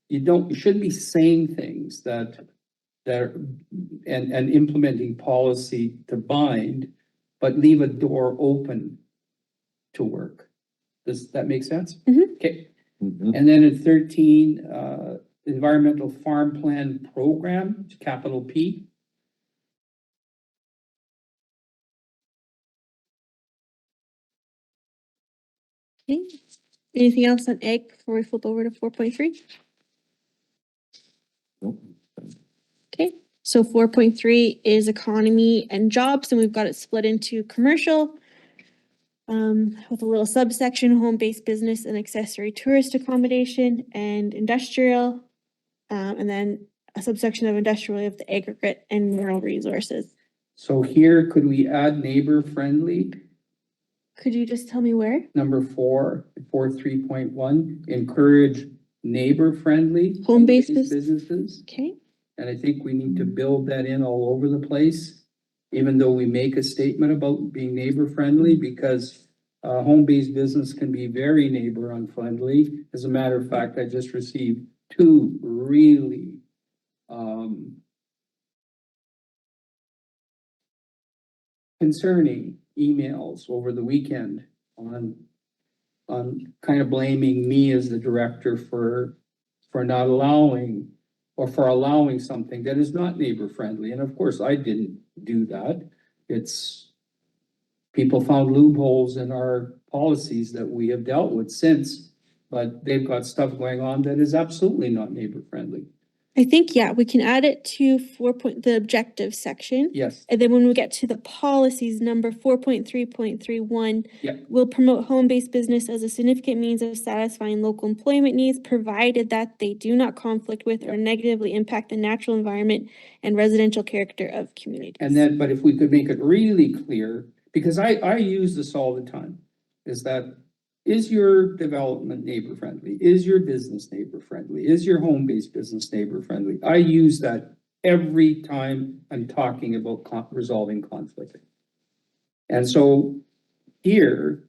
you shouldn't be saying things that and implementing policy to bind, but leave a door open to work. Does that make sense? Mhm. Okay, Mhm. and then in 13, environmental farm plan program, capital P. Okay. Anything else on egg before we flip over to 4.3? Nope. Okay, so 4.3 is economy and jobs, and we've got it split into commercial. With a little subsection, home-based business and accessory tourist accommodation, and industrial. And then a subsection of industrial, we have the aggregate and mineral resources. So here, could we add neighbor friendly? Could you just tell me where? Number 3.1, encourage neighbor friendly. Home-based businesses. Okay, And I think we need to build that in all over the place, even though we make a statement about being neighbor friendly, because home-based business can be very neighbor unfriendly. As a matter of fact, I just received 2 really concerning emails over the weekend on kind of blaming me as the director for not allowing or for allowing something that is not neighbor friendly. And of course, I didn't do that. It's people found loopholes in our policies that we have dealt with since, but they've got stuff going on that is absolutely not neighbor friendly. I think, yeah, we can add it to the objective section. Yes, And then when we get to the policies, number 4.3.31. Yeah. Will promote home-based business as a significant means of satisfying local employment needs, provided that they do not conflict with or negatively impact the natural environment and residential character of communities. and then, but if we could make it really clear, because I use this all the time, is that, is your development neighbor friendly? Is your business neighbor friendly? Is your home-based business neighbor friendly? I use that every time I'm talking about resolving conflict. And so here,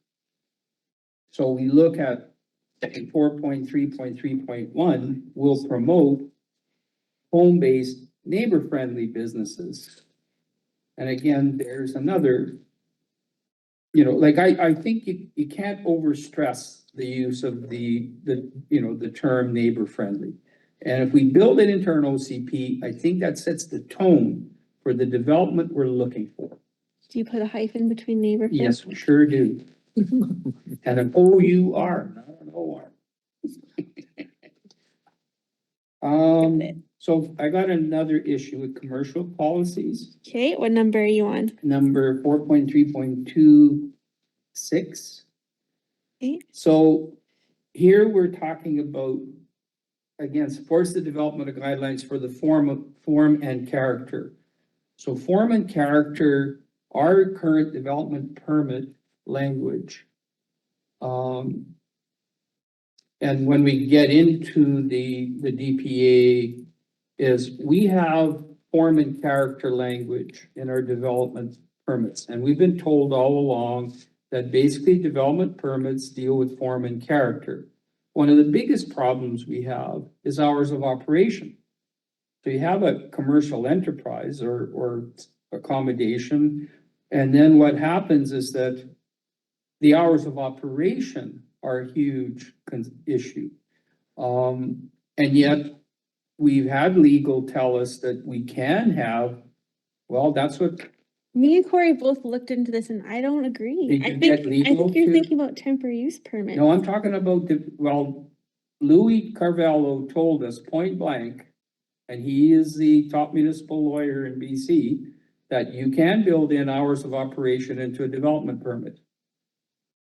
so we look at 4.3.3.1, will promote home-based neighbor-friendly businesses. And again, there's another, like I think you can't overstress the use of the term neighbor-friendly. And if we build it into an OCP, I think that sets the tone for the development we're looking for. Do you put a hyphen between neighbor? Yes, we sure do. And an OUR, not an OR. So I got another issue with commercial policies, Okay, what number are you on? number 4.3.26. Okay. So here we're talking about, again, supports the development of guidelines for the form and character. So form and character, our current development permit language. And when we get into the DPA, is we have form and character language in our development permits. And we've been told all along that basically development permits deal with form and character. One of the biggest problems we have is hours of operation. So you have a commercial enterprise or accommodation, and then what happens is that the hours of operation are a huge issue. And yet we've had legal tell us that we can have, well, that's what, Me and Corey both looked into this and I don't agree. Did I you think, get I legal think you're to- thinking about temporary use permits. no, I'm talking about Louis Carvalho told us point blank, and he is the top municipal lawyer in BC, that you can build in hours of operation into a development permit.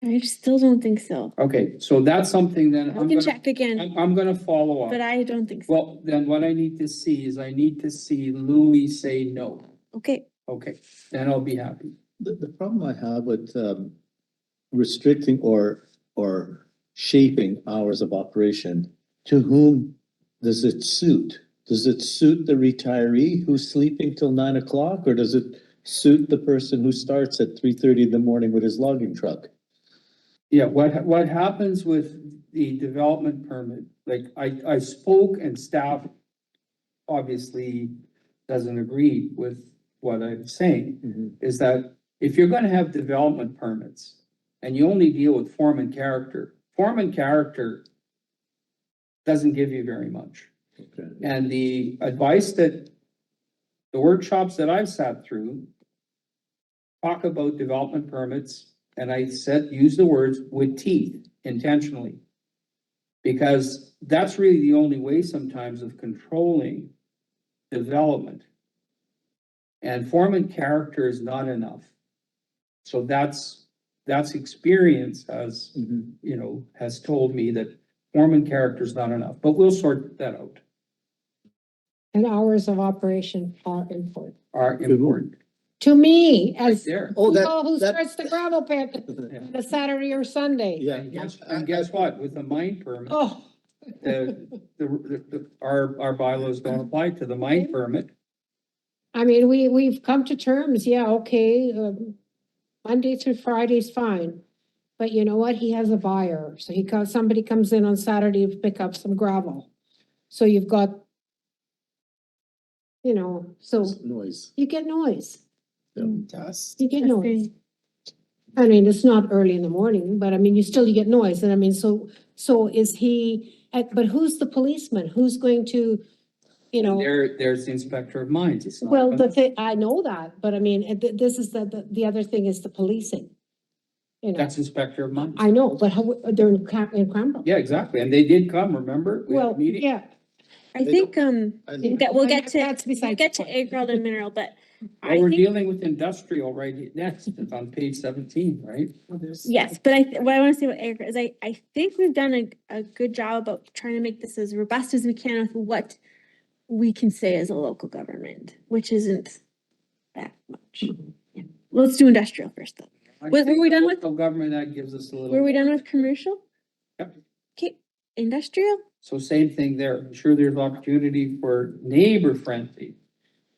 I still don't think so. Okay, so that's something then We I'm can gonna, check again, I'm gonna follow but up. I don't think so. Well, then what I need to see is I need to see Louis say no. Okay, Okay, then I'll be happy. The problem I have with restricting or shaping hours of operation, to whom does it suit? Does it suit the retiree who's sleeping till 9 o'clock, or does it suit the person who starts at 3:30 in the morning with his logging truck? Yeah, what happens with the development permit, like I spoke and staff obviously doesn't agree with what I'm saying, is that if you're gonna have development permits and you only deal with form and character doesn't give you very much. Okay. And the advice that the workshops that I've sat through talk about development permits, and I said, use the words with teeth intentionally. Because that's really the only way sometimes of controlling development. And form and character is not enough. So that's experience has, Mhm. you know, has told me that form and character is not enough, but we'll sort that out, And hours of operation are important. are important. To me, Right as there. Oh, people who that, starts the gravel pit on a Saturday or Sunday. yeah. And guess what? With the mine permit, Oh, our bylaws don't apply to the mine permit. I mean, we've come to terms, yeah, okay, Monday through Friday's fine. But you know what? He has a buyer, so somebody comes in on Saturday to pick up some gravel. So you've got, you know, so Noise. you get noise, Dust. you get that's noise. great. I mean, it's not early in the morning, but I mean, you get noise, and I mean, so is he, but who's the policeman? Who's going to, you know? There's the inspector of mines. It's not. Well, I know that, but I mean, this is the other thing is the policing. You know, That's inspector of mines. I know, but how, they're in Cranbrook. Yeah, exactly. And they did come, remember? We had a Well, meeting. yeah. I think, we'll get to, That's besides the point. ag and mineral, but I Well, we're think, dealing with industrial right next, it's on page 17, right? yes, but what I wanna say about ag is I think we've done a good job about trying to make this as robust as we can with what we can say as a local government, which isn't that much. Yeah. Let's do industrial first though. Were we done with- Local government, that gives us a little. Were we done with commercial? Yep. Okay, industrial? So same thing there. I'm sure there's opportunity for neighbor-friendly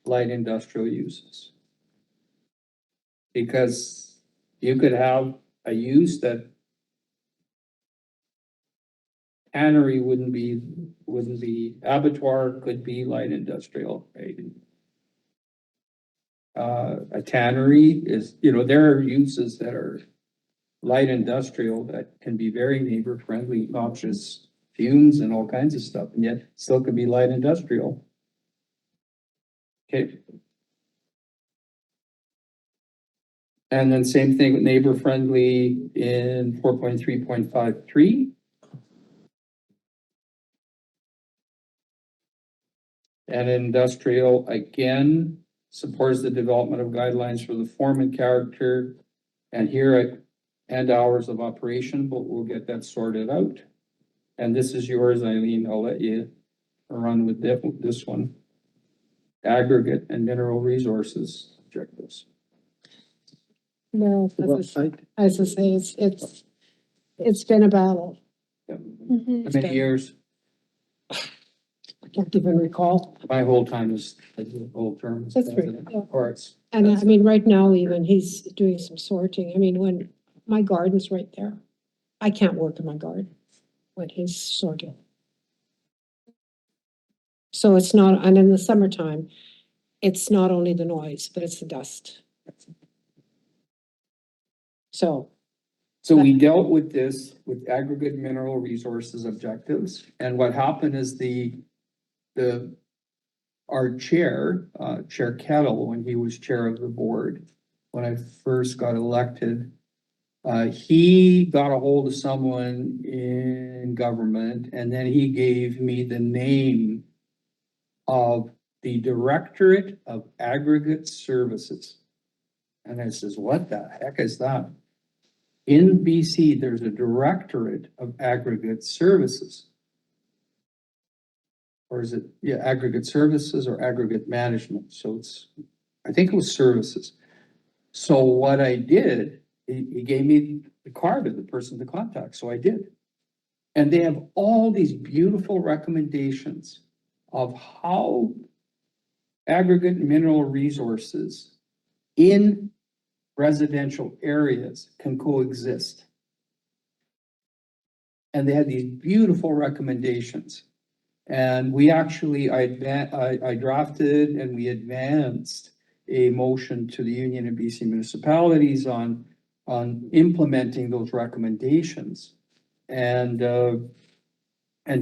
light industrial uses. Because you could have a use that tannery wouldn't be, abattoir could be light industrial, right? A tannery is, you know, there are uses that are light industrial that can be very neighbor friendly, noxious fumes and all kinds of stuff, and yet still could be light industrial. Okay. And then same thing with neighbor friendly in 4.3.53. And industrial, again, supports the development of guidelines for the form and character and hours of operation, but we'll get that sorted out. And this is yours, Eileen. I'll let you run with this one. Aggregate and mineral resources objectives. No, Well, as I say, it's been a battle. Mhm. How many years? I can't even recall. My whole time is whole term. as That's great, president. yeah. Or it's, And I mean, right now even, he's doing some sorting. I mean, when my garden's right there, I can't work in my garden when he's sorting. So it's not, and in the summertime, it's not only the noise, but it's the dust. So, so we dealt with this with aggregate mineral resources objectives. And what happened is our chair, Chair Kettle, when he was chair of the board, when I first got elected, he got a hold of someone in government, and then he gave me the name of the Directorate of Aggregate Services. And I says, what the heck is that? In BC, there's a Directorate of Aggregate Services. Or is it, yeah, aggregate services or aggregate management? So I think it was services. So what I did, he gave me the card of the person to contact, so I did. And they have all these beautiful recommendations of how aggregate mineral resources in residential areas can coexist. And they had these beautiful recommendations. And we actually, I drafted and we advanced a motion to the Union of BC Municipalities on implementing those recommendations. And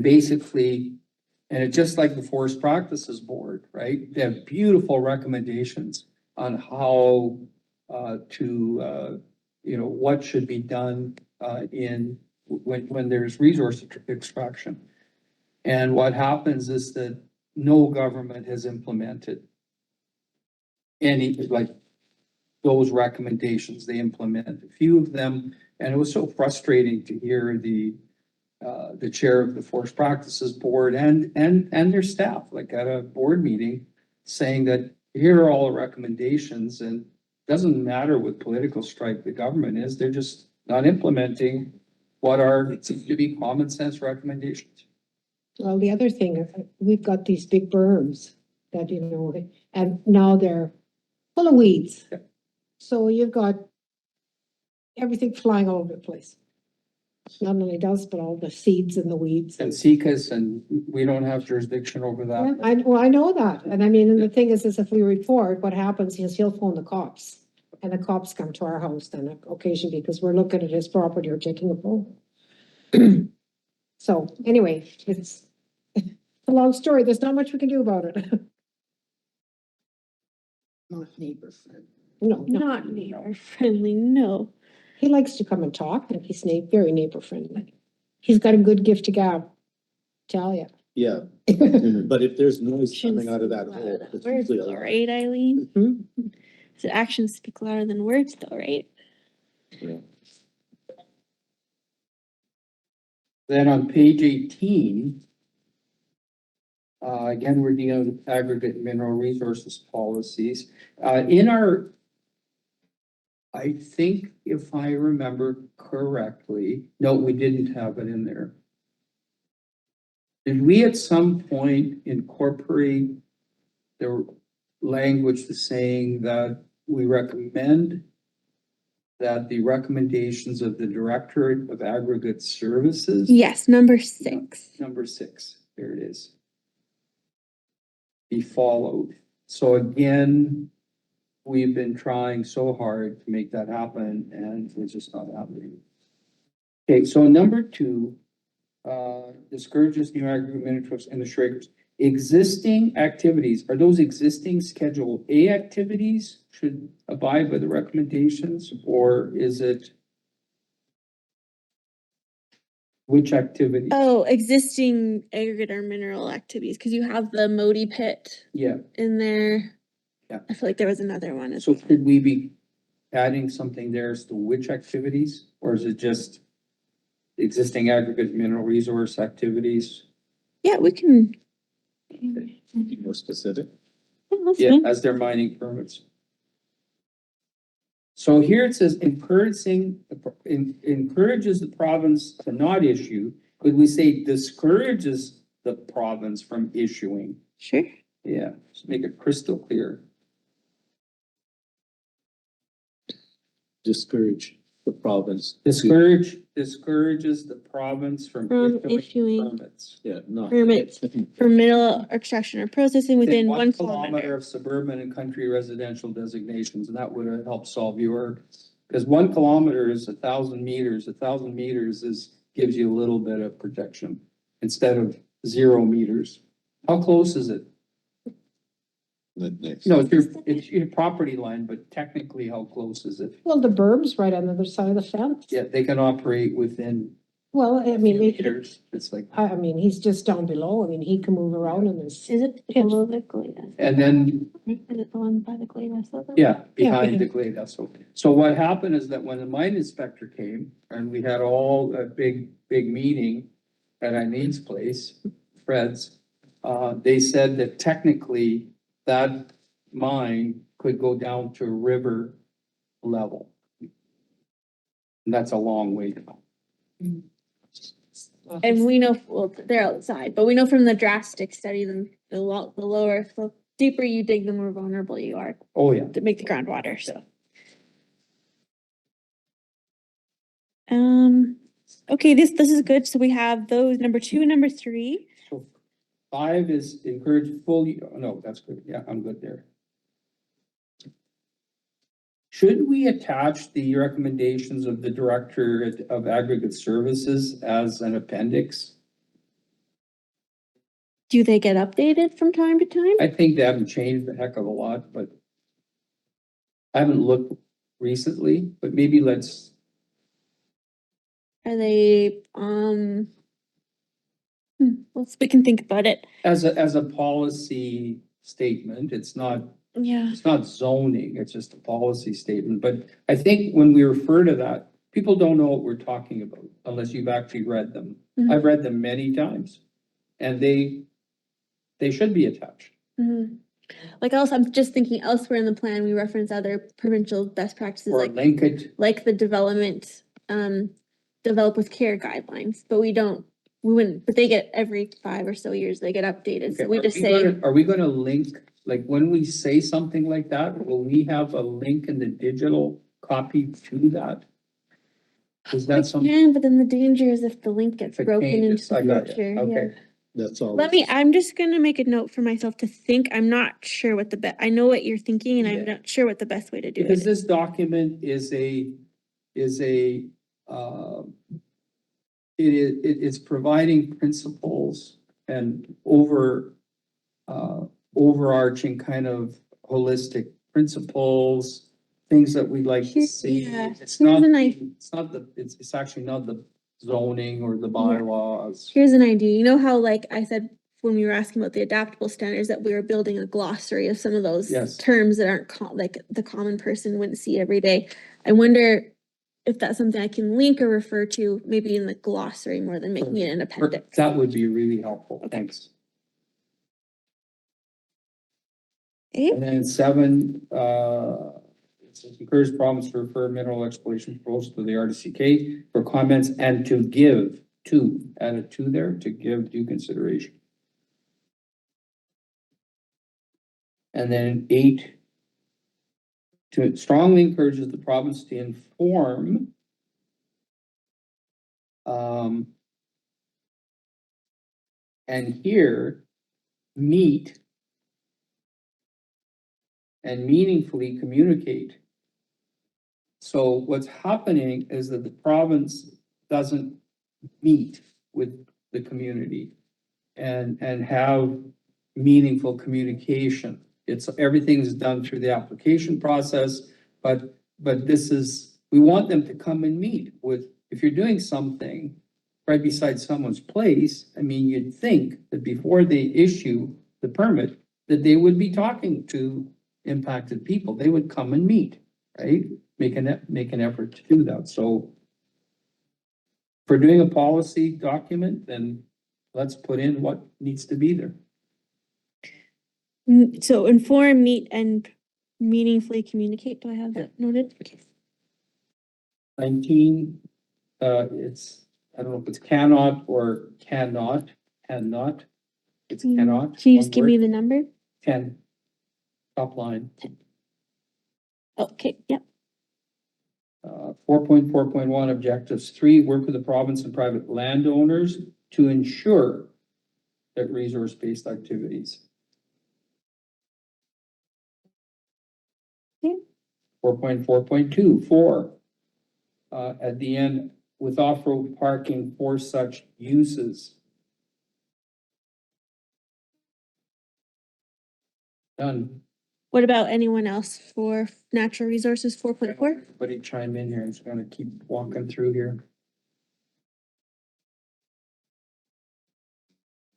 basically, and it's just like the Forest Practices Board, right? They have beautiful recommendations on how what should be done when there's resource extraction. And what happens is that no government has implemented any, like, those recommendations. They implement a few of them, and it was so frustrating to hear the chair of the Forest Practices Board and their staff, like at a board meeting, saying that here are all the recommendations, and it doesn't matter what political stripe the government is, they're just not implementing what are seem to be common sense recommendations. well, the other thing, we've got these big berms that, and now they're full of weeds. Yeah. So you've got everything flying all over the place. Not only dust, but all the seeds and the weeds. And CICAS, and we don't have jurisdiction over Yeah, that. I know that. And I mean, and the thing is if we report, what happens is he'll phone the cops. And the cops come to our house then occasionally because we're looking at his property or taking a poll. So anyway, it's a long story. There's not much we can do about it. Not neighbor friend. No, Not neighbor friendly, no. he likes to come and talk and he's very neighbor friendly. He's got a good gift to gab, tell ya. Yeah, but if there's noise coming out of that hole, it's Words usually a though, lot. right, Eileen? Mhm. So actions speak louder than words though, right? Then on page 18, again, we're dealing with aggregate mineral resources policies. I think if I remember correctly, no, we didn't have it in there. Did we at some point incorporate the language to saying that we recommend that the recommendations of the Directorate of Aggregate Services? Yes, number 6. Number 6, there it is. Be followed. So again, we've been trying so hard to make that happen and it's just not happening. Okay, so number 2, discourages new aggregate mineral trucks and the shrinkers. Existing activities, are those existing Schedule A activities should abide by the recommendations, or is it Which activity? Oh, existing aggregate or mineral activities, because you have the Modi pit Yeah, in there. Yeah. I feel like there was another one as so well. should we be adding something there as to which activities, or is it just existing aggregate mineral resource activities? Yeah, we can. Be more specific. That's Yeah, fine. as their mining permits. So here it says encourages the province to not issue. Could we say discourages the province from issuing? Sure. Yeah, just make it crystal clear. Discourage the province. Discourages the province From from issuing issuing permits. Yeah, not. permits for mineral extraction or processing within 1 kilometer. Of suburban and country residential designations, and that would have helped solve your, because 1 kilometer is 1,000 meters. 1,000 meters gives you a little bit of protection instead of 0 meters. How close is it? Next. No, it's your property line, but technically, how close is it? Well, the berm's right on the other side of the fence. Yeah, they can operate within Well, I a mean, few meters. It's like, I mean, he's just down below. I mean, he can move around in this. Is it Yeah. below the Glade? and then Is it the one by the Glade? yeah, behind Yeah. the glade, that's okay. So what happened is that when the mine inspector came and we had all a big meeting at Eileen's place, Fred's, they said that technically that mine could go down to river level. And that's a long way to go. And we know, well, they're outside, but we know from the drastic study, the lower, the deeper you dig, the more vulnerable you are Oh, yeah. to make the groundwater, so. Okay, this is good. So we have those number 2 and number 3. So 5 is encourage full, no, that's good. Yeah, I'm good there. Should we attach the recommendations of the Director of Aggregate Services as an appendix? Do they get updated from time to time? I think they haven't changed a heck of a lot, but I haven't looked recently, but maybe let's, Are they, we can think about it. as a policy statement, it's not Yeah. zoning, it's just a policy statement, but I think when we refer to that, people don't know what we're talking about unless you've actually read them. Mhm. I've read them many times, and they should be attached. Mhm. Like else, I'm just thinking elsewhere in the plan, we reference other provincial best practices, Or like link it, the development, develop with care guidelines, but we wouldn't, but they get every 5 or so years, they get updated, so okay, we just say, are we gonna link, like, when we say something like that, will we have a link in the digital copy to that? Is we that something? can, but then the danger is if the link gets If it broken into changes, I the got you. future, yeah. Okay. That's all. I'm just gonna make a note for myself to think, I'm not sure what I know what you're thinking, and I'm Yeah. not sure what the best way to do it Because is. this document is it's providing principles and overarching kind of holistic principles, things that we'd like to Here- see. yeah, It's here's not, an idea. it's actually not the zoning or the bylaws. Here's an idea, you know how, like I said, when we were asking about the adaptable standards, that we were building a glossary of some of those Yes. terms that aren't like the common person wouldn't see every day. I wonder if that's something I can link or refer to, maybe in the glossary more than making it an appendix. That would be really helpful, thanks. Okay. And then 7, it says encourage province to refer mineral exploration proposals to the RDCK for comments and to give add a to there, to give due consideration. And then 8, to strongly encourages the province to inform and here meet and meaningfully communicate. So what's happening is that the province doesn't meet with the community and have meaningful communication. Everything's done through the application process, but we want them to come and meet with, if you're doing something, right beside someone's place, I mean, you'd think that before they issue the permit, that they would be talking to impacted people. They would come and meet, right? Make an effort to do that. So if we're doing a policy document, then let's put in what needs to be there. So inform, meet, and meaningfully communicate. Do I have that noted? Okay. 19, it's, I don't know if it's cannot or cannot. It's cannot. Can you just one give me word. the number? 10, top line. Okay, yep. 4.4.1 objectives, 3, work with the province and private landowners to ensure that resource-based activities. Okay. 4.4.2, 4, at the end, with off-road parking for such uses. Done. What about anyone else for natural resources 4.4? Everybody chime in here, I'm just gonna keep walking through here.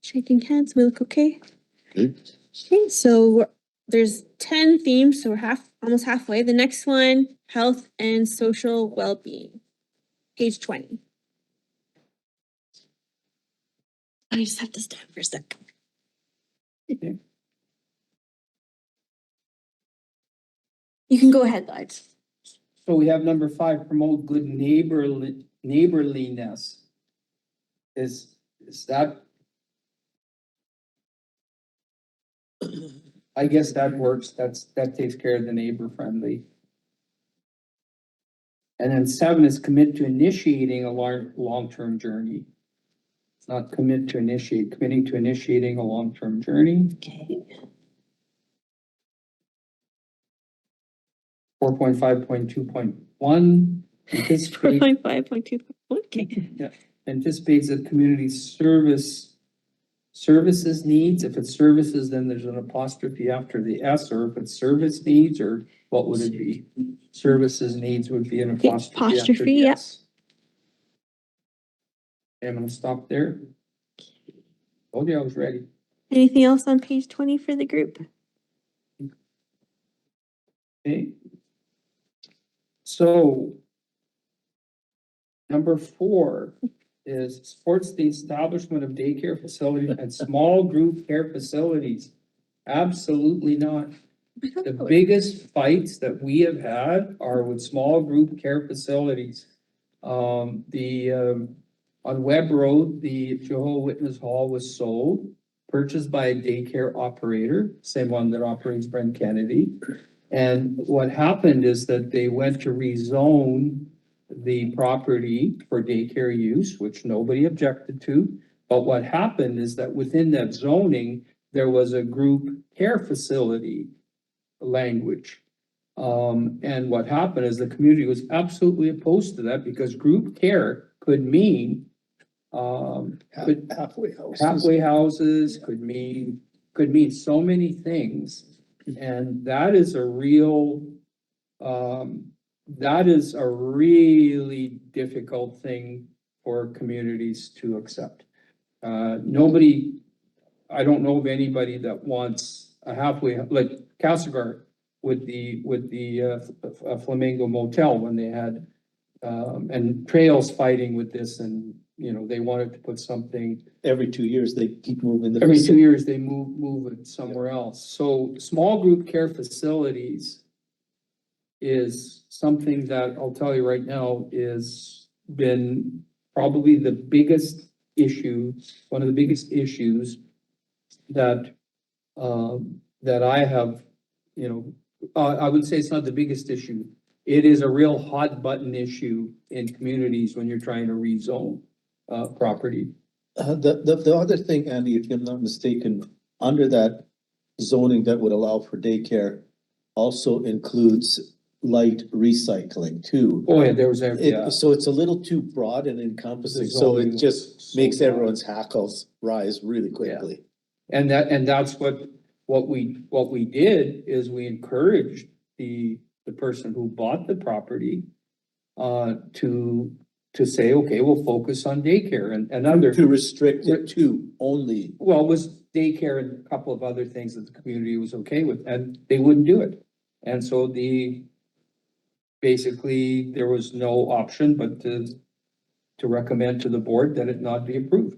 Shaking heads, we look okay. Okay. Okay, so there's 10 themes, so we're almost halfway. The next one, health and social well-being, page 20. I just have to stand for a sec. Okay. You can go ahead, guys. So we have number 5, promote good neighborliness. Is that? I guess that works, that takes care of the neighbor friendly. And then 7 is commit to initiating a long-term journey. It's not commit to initiate, committing to initiating a long-term journey. Okay. 4.5.2.1, anticipate 4.5.2. Okay. anticipates that community services needs. If it's services, then there's an apostrophe after the S, or if it's service needs, or what would it be? Services needs would be an Okay, apostrophe after apostrophe, the yeah. S. Okay, I'm gonna stop there. Told you I was ready. Anything else on page 20 for the group? Okay. So number 4 is supports the establishment of daycare facilities and small group care facilities. Absolutely not. The biggest fights that we have had are with small group care facilities. On Webb Road, the Jehovah Witness Hall was sold, purchased by a daycare operator, same one that operates Brent Kennedy. And what happened is that they went to rezone the property for daycare use, which nobody objected to. But what happened is that within that zoning, there was a group care facility language. And what happened is the community was absolutely opposed to that because group care could mean Halfway houses. halfway houses, could mean so many things. And that is a really difficult thing for communities to accept. Nobody, I don't know of anybody that wants a halfway, like Castlegar with the Flamingo Motel when they had, and Trails fighting with this, and, you know, they wanted to put something. Every 2 years, they keep moving. Every 2 years, they move it somewhere else. So small group care facilities is something that I'll tell you right now is been probably the biggest issue, one of the biggest issues that, that I have, you know, I would say it's not the biggest issue. It is a real hot button issue in communities when you're trying to rezone, property. The other thing, Andy, if I'm not mistaken, under that zoning that would allow for daycare also includes light recycling too. Oh, yeah, there was, yeah. So it's a little too broad and encompassing, The so zoning it was just so makes broad. everyone's hackles rise really quickly. And that's what we did is we encouraged the person who bought the property, to to say, okay, we'll focus on daycare and other, To restrict it to only, well, it was daycare and a couple of other things that the community was okay with, and they wouldn't do it. And so basically, there was no option but to recommend to the board that it not be approved.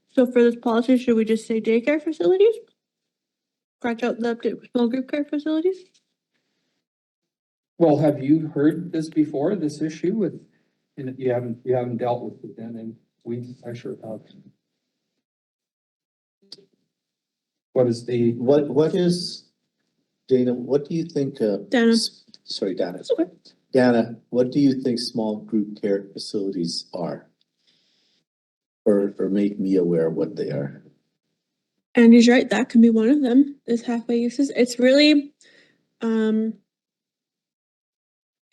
So for this policy, should we just say daycare facilities? Scratch out the small group care facilities? Well, have you heard this before, this issue with, and you haven't dealt with it then, and I sure have. What is the, what is, Dana, what do you think, Dana. Sorry, Dana. It's okay. Dana, what do you think small group care facilities are? Or make me aware of what they are. Andy's right, that can be one of them, is halfway uses. It's really,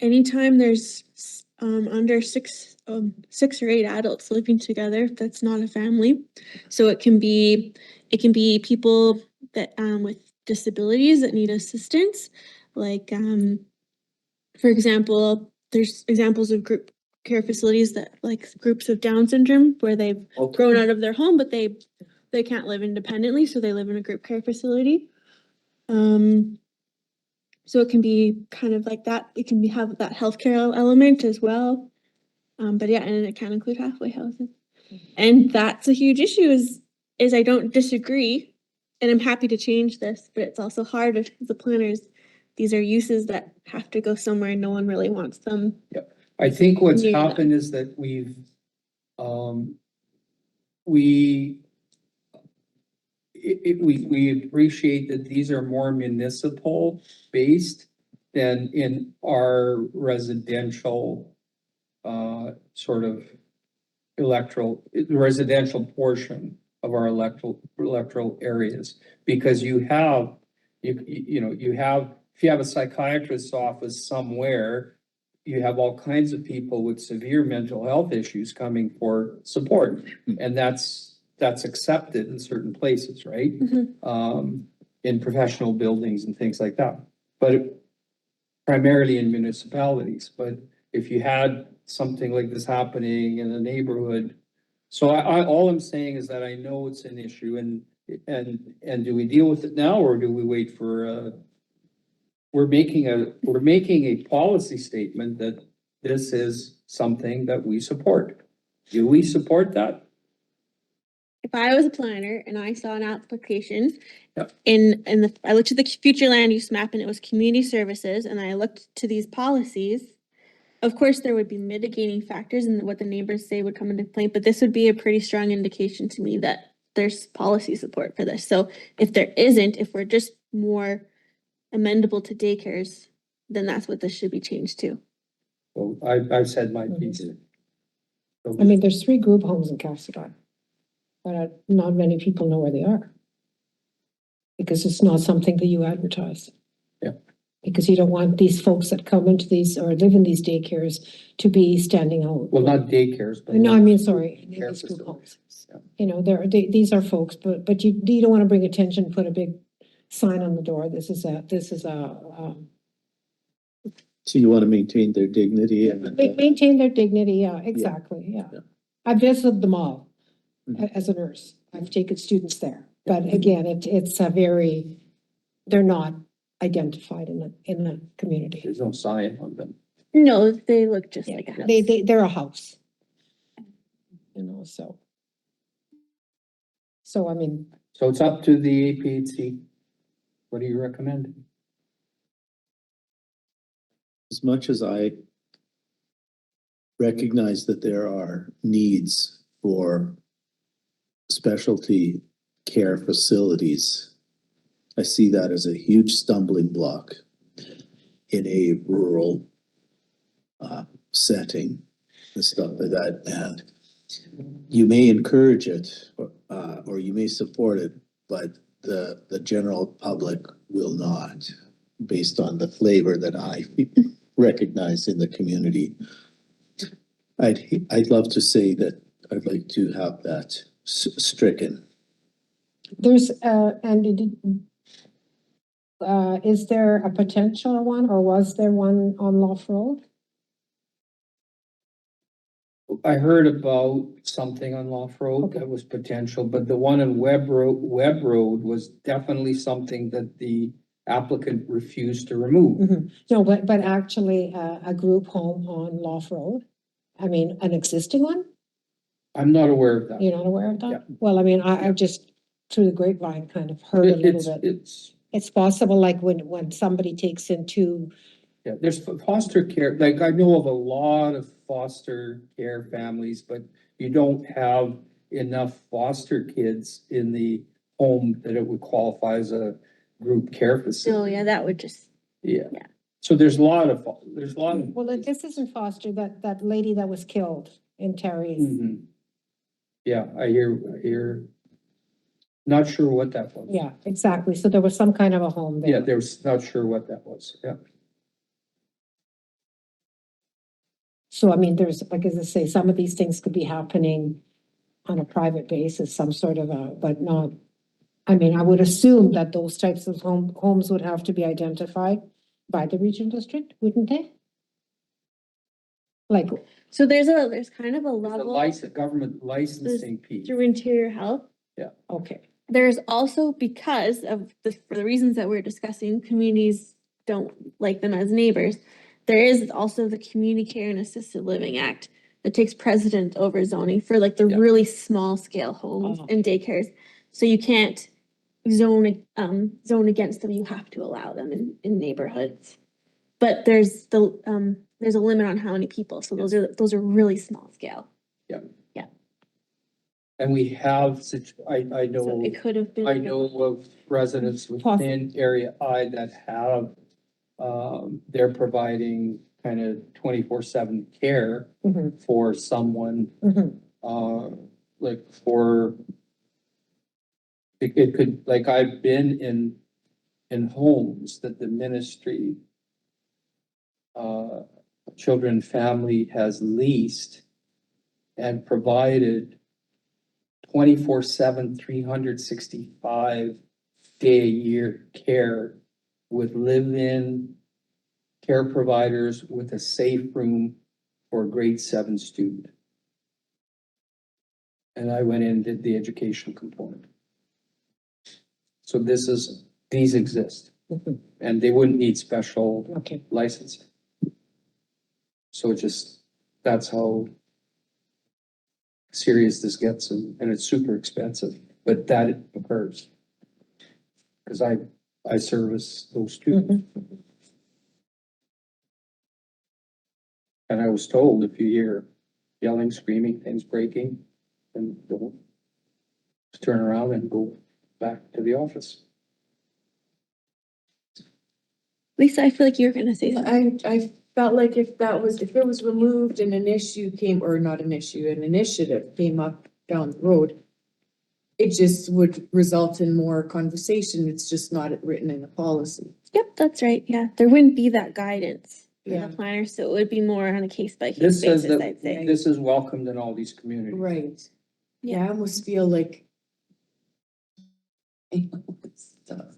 anytime there's, under six or eight adults living together, that's not a family. So it can be people that, with disabilities that need assistance. Like, for example, there's examples of group care facilities that, like groups of Down syndrome, where they've grown out of their home, but they can't live independently, so they live in a group care facility. So it can be kind of like that. It can have that healthcare element as well. But yeah, and it can include halfway houses. And that's a huge issue is I don't disagree, and I'm happy to change this, but it's also hard as the planners. These are uses that have to go somewhere and no one really wants them. I think what's Yeah. happened is that we appreciate that these are more municipal based than in our residential sort of residential portion of our electoral areas. Because if you have a psychiatrist's office somewhere, you have all kinds of people with severe mental health issues coming for support. And that's accepted in certain places, right? In professional buildings and things like that, but primarily in municipalities. But if you had something like this happening in a neighborhood, so all I'm saying is that I know it's an issue, and do we deal with it now, or do we wait for we're making a policy statement that this is something that we support. Do we support that? If I was a planner and I saw an application Yep. I looked at the future land use map and it was community services, and I looked to these policies, of course, there would be mitigating factors and what the neighbors say would come into play, but this would be a pretty strong indication to me that there's policy support for this. So if there isn't, if we're just more amendable to daycares, then that's what this should be changed to. So I've said my piece. I mean, there's 3 group homes in Castlegar, but not many people know where they are. Because it's not something that you advertise. Yeah. Because you don't want these folks that come into these or live in these daycares to be standing out. Well, not daycares, but. No, I mean, sorry, Care these group facilities. homes. Yeah. You know, these are folks, but you don't want to bring attention, put a big sign on the door. This is a, So you want to maintain their dignity and. maintain their dignity, yeah, exactly, yeah. Yeah. I visited them all Mhm. as a nurse. I've taken students there, but again, it's a very, they're not identified in the community. There's no sign on them. No, they look just Yeah, like a house. they're a house. You know, so I mean, So it's up to the APHC. What do you recommend? As much as I recognize that there are needs for specialty care facilities, I see that as a huge stumbling block in a rural setting and stuff like that. And you may encourage it or you may support it, but the general public will not, based on the flavor that I recognize in the community. I'd love to say that I'd like to have that stricken. there's, is there a potential one, or was there one on Loft Road? I heard about something on Loft Road Okay. that was potential, but the one in Webb Road was definitely something that the applicant refused to remove. Mhm. No, but actually, a group home on Loft Road, I mean, an existing one, I'm not aware of that. you're not aware of that? Yeah. Well, I mean, I just, through the grapevine, kind of heard a little bit. It's possible, like, when somebody takes into, Yeah, there's foster care, like I know of a lot of foster care families, but you don't have enough foster kids in the home that it would qualify as a group care So, facility. yeah, that would just, Yeah. Yeah. So there's a lot of. well, this isn't Foster, that lady that was killed in Terry's. Mhm. Yeah, I hear, not sure what that was. Yeah, exactly. So there was some kind of a home there. Yeah, there's not sure what that was, yeah. So I mean, there's, like, as I say, some of these things could be happening on a private basis, some sort of but not. I mean, I would assume that those types of homes would have to be identified by the regional district, wouldn't they? Like, so there's kind of a The level government licensing piece. through interior health. okay, There's also, because of for the reasons that we're discussing, communities don't like them as neighbors. There is also the Community Care and Assisted Living Act that takes precedent over zoning for like the Yeah. really small scale homes Oh. and daycares. So you can't zone against them, you have to allow them in neighborhoods. But there's a limit on how many people, so those are really small scale. And we have such, I So know, it could have been. I know of residents within Area I that have, they're providing kind of 24/7 care mhm, for someone, mhm, like for, it could, like I've been in homes that the ministry, children and family has leased and provided 24/7, 365 day a year care with live-in care providers with a safe room for a grade 7 student. And I went in and did the education component. So these exist, mhm, and they wouldn't need special okay. licensing. So that's how serious this gets, and it's super expensive, but that occurs. Cause I service those two. Mhm. And I was told if you hear yelling, screaming, things breaking, then don't turn around and go back to the office. Lisa, I feel like you were gonna say something. I felt like if it was removed and an issue came, or not an issue, an initiative came up down the road, it just would result in more conversation. It's just not written in the policy. Yep, that's right. Yeah, there wouldn't be that guidance for Yeah. the planner, so it would be more on a case by case This says basis, that I'd say. this is welcomed in all these communities. Right. Yeah. Yeah, I almost feel like.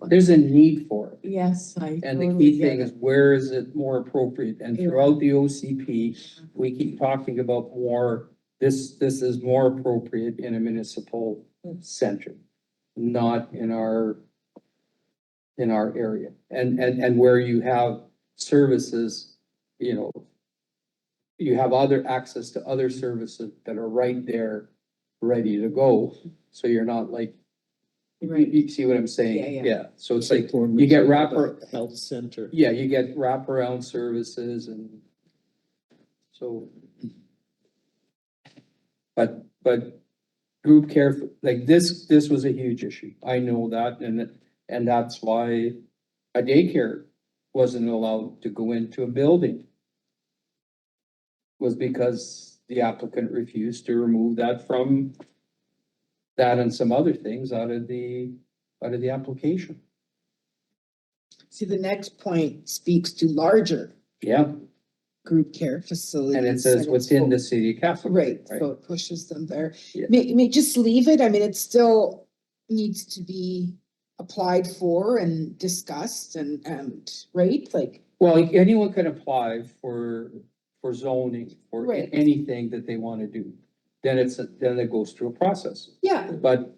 There's a need for it. Yes, I. And the totally key get thing it. is, where is it more appropriate? And Yeah. throughout the OCP, we keep talking about more, this is more appropriate in a municipal center, not in our area. And where you have services, you know, you have other access to other services that are right there, ready to go. So you're not like, Right. you see what I'm saying? Yeah, yeah. Yeah, so it's like, Or you get maybe wrapper, a Health center. yeah, you get wraparound services and so. But group care, like this was a huge issue. I know that, and that's why a daycare wasn't allowed to go into a building. Was because the applicant refused to remove that from that and some other things out of the application. See, the next point speaks to larger Yeah, group care facilities. and it says it's within the city of Castle. Right, so it pushes them there. Yeah. May just leave it, I mean, it still needs to be applied for and discussed and, right, like, Well, anyone can apply for for zoning, for Right. anything that they wanna do. Then then it goes through a process. Yeah, But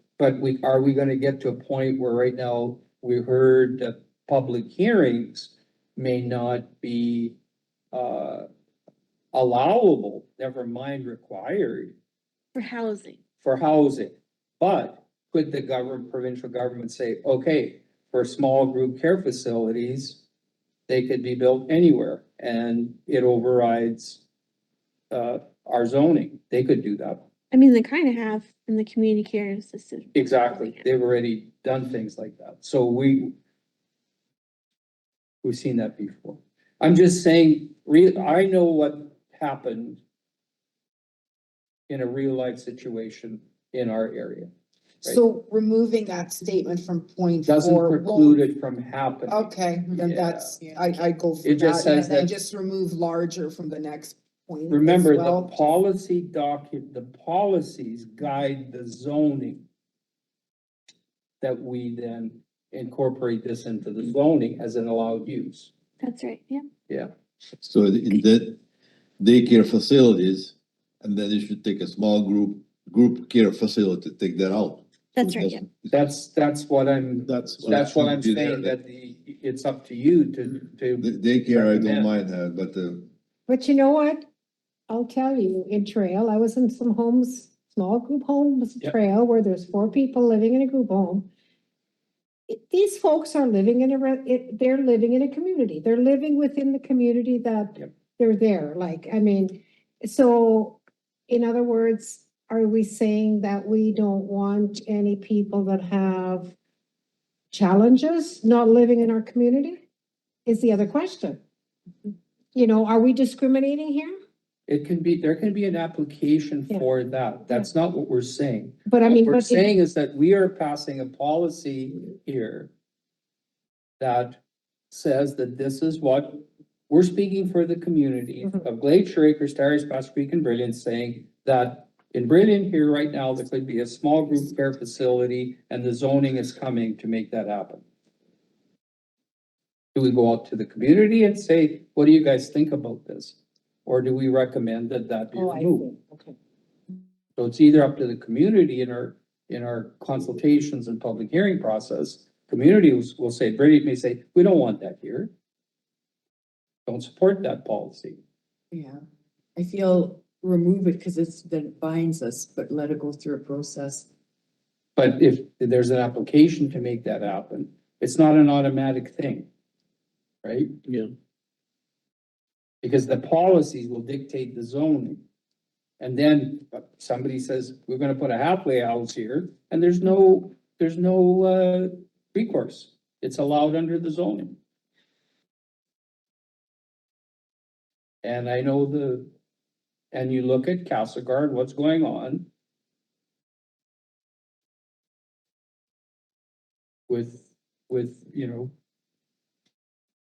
are we gonna get to a point where right now, we heard that public hearings may not be, allowable, never mind required For housing. for housing. But could the provincial government say, okay, for small group care facilities, they could be built anywhere and it overrides, our zoning? They could do that. I mean, they kind of have in the community care assisted. Exactly. They've already done things like that. So we've seen that before. I'm just saying, I know what happened in a real life situation in our area. so removing that statement from point Doesn't 4 preclude won't- it from happening. Okay, then Yeah. that's, I go for It just that, and says then that- just remove larger from the next point as Remember, the well. the policies guide the zoning. That we then incorporate this into the zoning as an allowed use. That's right, yeah. Yeah. So in that daycare facilities, and then you should take a small group care facility, take that out. That's right, yeah. That's what I'm That's. saying, should be there, that it's up to you to. The daycare, I don't Recommend. mind that, but But you know what? I'll tell you, in Trail, I was in some homes, small group homes, Yep. Trail, where there's 4 people living in a group home. These folks are living in they're living in a community. They're living within the community that Yep. they're there. Like, I mean, so in other words, are we saying that we don't want any people that have challenges not living in our community? Is the other question. You know, are we discriminating here? There can be an application Yeah. for that. That's not what we're saying. But I What mean, we're but if- saying is that we are passing a policy here that says that this is what, we're speaking for the community Mhm. of Glacier Acres, Terrace, Bass Creek, and Brilliant, saying that in Brilliant here right now, there could be a small group care facility, and the zoning is coming to make that happen. Do we go out to the community and say, what do you guys think about this? Or do we recommend that be Oh, I removed? see, okay. So it's either up to the community in our consultations and public hearing process. Community will say, Brady may say, we don't want that here. Don't support that policy. Yeah, I feel remove it because that binds us, but let it go through a process. But if there's an application to make that happen, it's not an automatic thing. Right? Yeah. Because the policies will dictate the zoning. And then somebody says, we're gonna put a halfway house here, and there's no recourse. It's allowed under the zoning. And I know and you look at Castlegar, what's going on with, you know,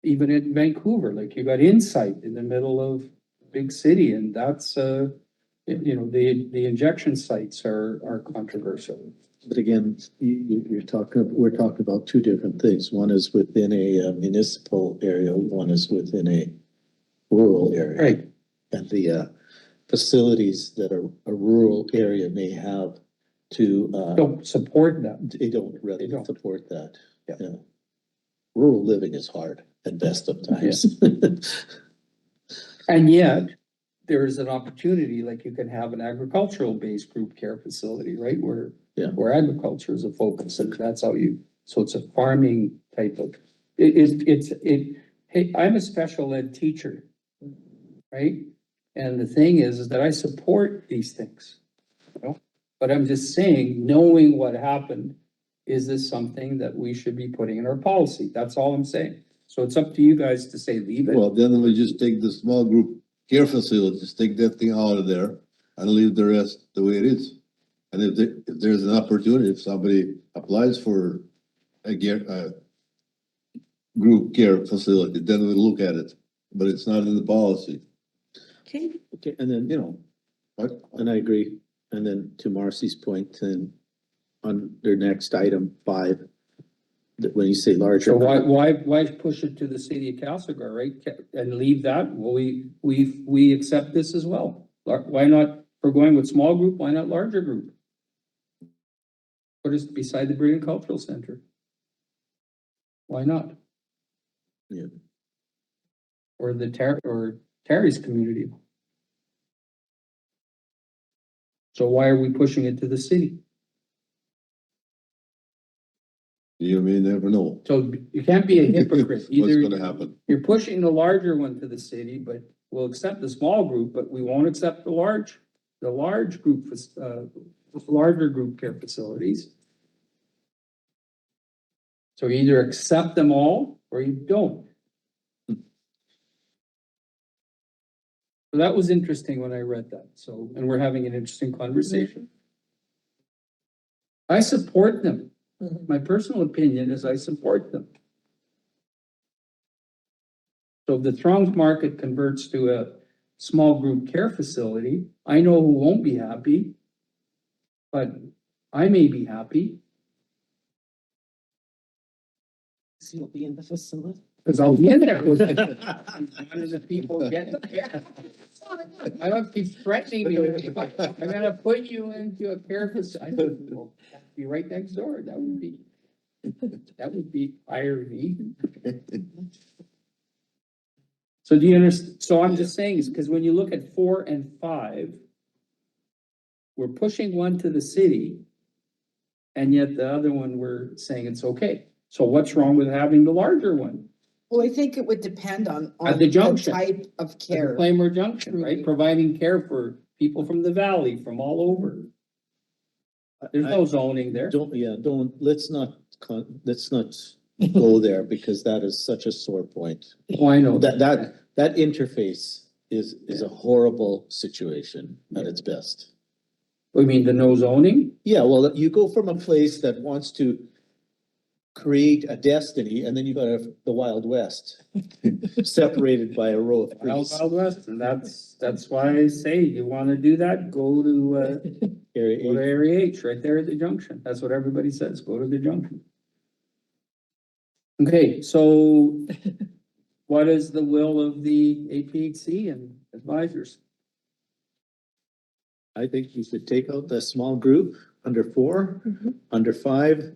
even in Vancouver, like you got Insight in the middle of big city, and that's, you know, the injection sites are controversial. But again, we're talking about two different things. One is within a municipal area, one is within a rural area. Right. And the facilities that a rural area may have to, Don't support that. they don't really They don't. support that. Yeah. Rural living is hard at best of times. And yet, there is an opportunity, like you can have an agricultural based group care facility, right, where. Yeah. Where agriculture is a focus, and that's how so it's a farming type of, hey, I'm a special ed teacher. Right? And the thing is that I support these things. You know, but I'm just saying, knowing what happened, is this something that we should be putting in our policy? That's all I'm saying. So it's up to you guys to say leave it. well, then we just take the small group care facilities, take that thing out of there and leave the rest the way it is. And if there's an opportunity, if somebody applies for a group care facility, then we look at it, but it's not in the policy, Okay, Okay, and then, you know. Right? and I agree. And then to Marcy's point, then on their next item 5, when you say larger. So why push it to the city of Castlegar, right? And leave that, well, we accept this as well. Why not, if we're going with small group, why not larger group? Put us beside the British Cultural Center. Why not? Yeah. Or Terry's community. So why are we pushing it to the city? You may never know So you can't be a hypocrite. what's Either gonna happen. you're pushing the larger one to the city, but we'll accept the small group, but we won't accept the large group, larger group care facilities. So you either accept them all or you don't. So that was interesting when I read that. So, and we're having an interesting conversation. I support them. My personal opinion is I support them. So if the Throngs Market converts to a small group care facility, I know who won't be happy, but I may be happy So you'll be in the facility. because I'll be in there with it. One of the people get the care. I don't keep threatening me. I'm gonna put you into a care facility. Well, be right next door. That would be irony. So do you understand? So I'm just saying is because when you look at 4 and 5, we're pushing one to the city. And yet the other one, we're saying it's okay. So what's wrong with having the larger one? Well, I think it would depend on At the the junction. type of At the care. Claymore Junction, right? Providing care for people from the valley, from all over. There's no zoning there. Let's not go there because that is such a sore point. Oh, I know. That interface is a horrible situation at its best. We mean the no zoning? Yeah, well, you go from a place that wants to create a destiny and then you got the Wild West separated by a row of Wild, trees. Wild West, and that's why I say you wanna do that, go to Area I. Area H, right there at the junction. That's what everybody says, go to the junction. Okay, so what is the will of the APHC and advisors? I think you should take out the small group under 4, under 5,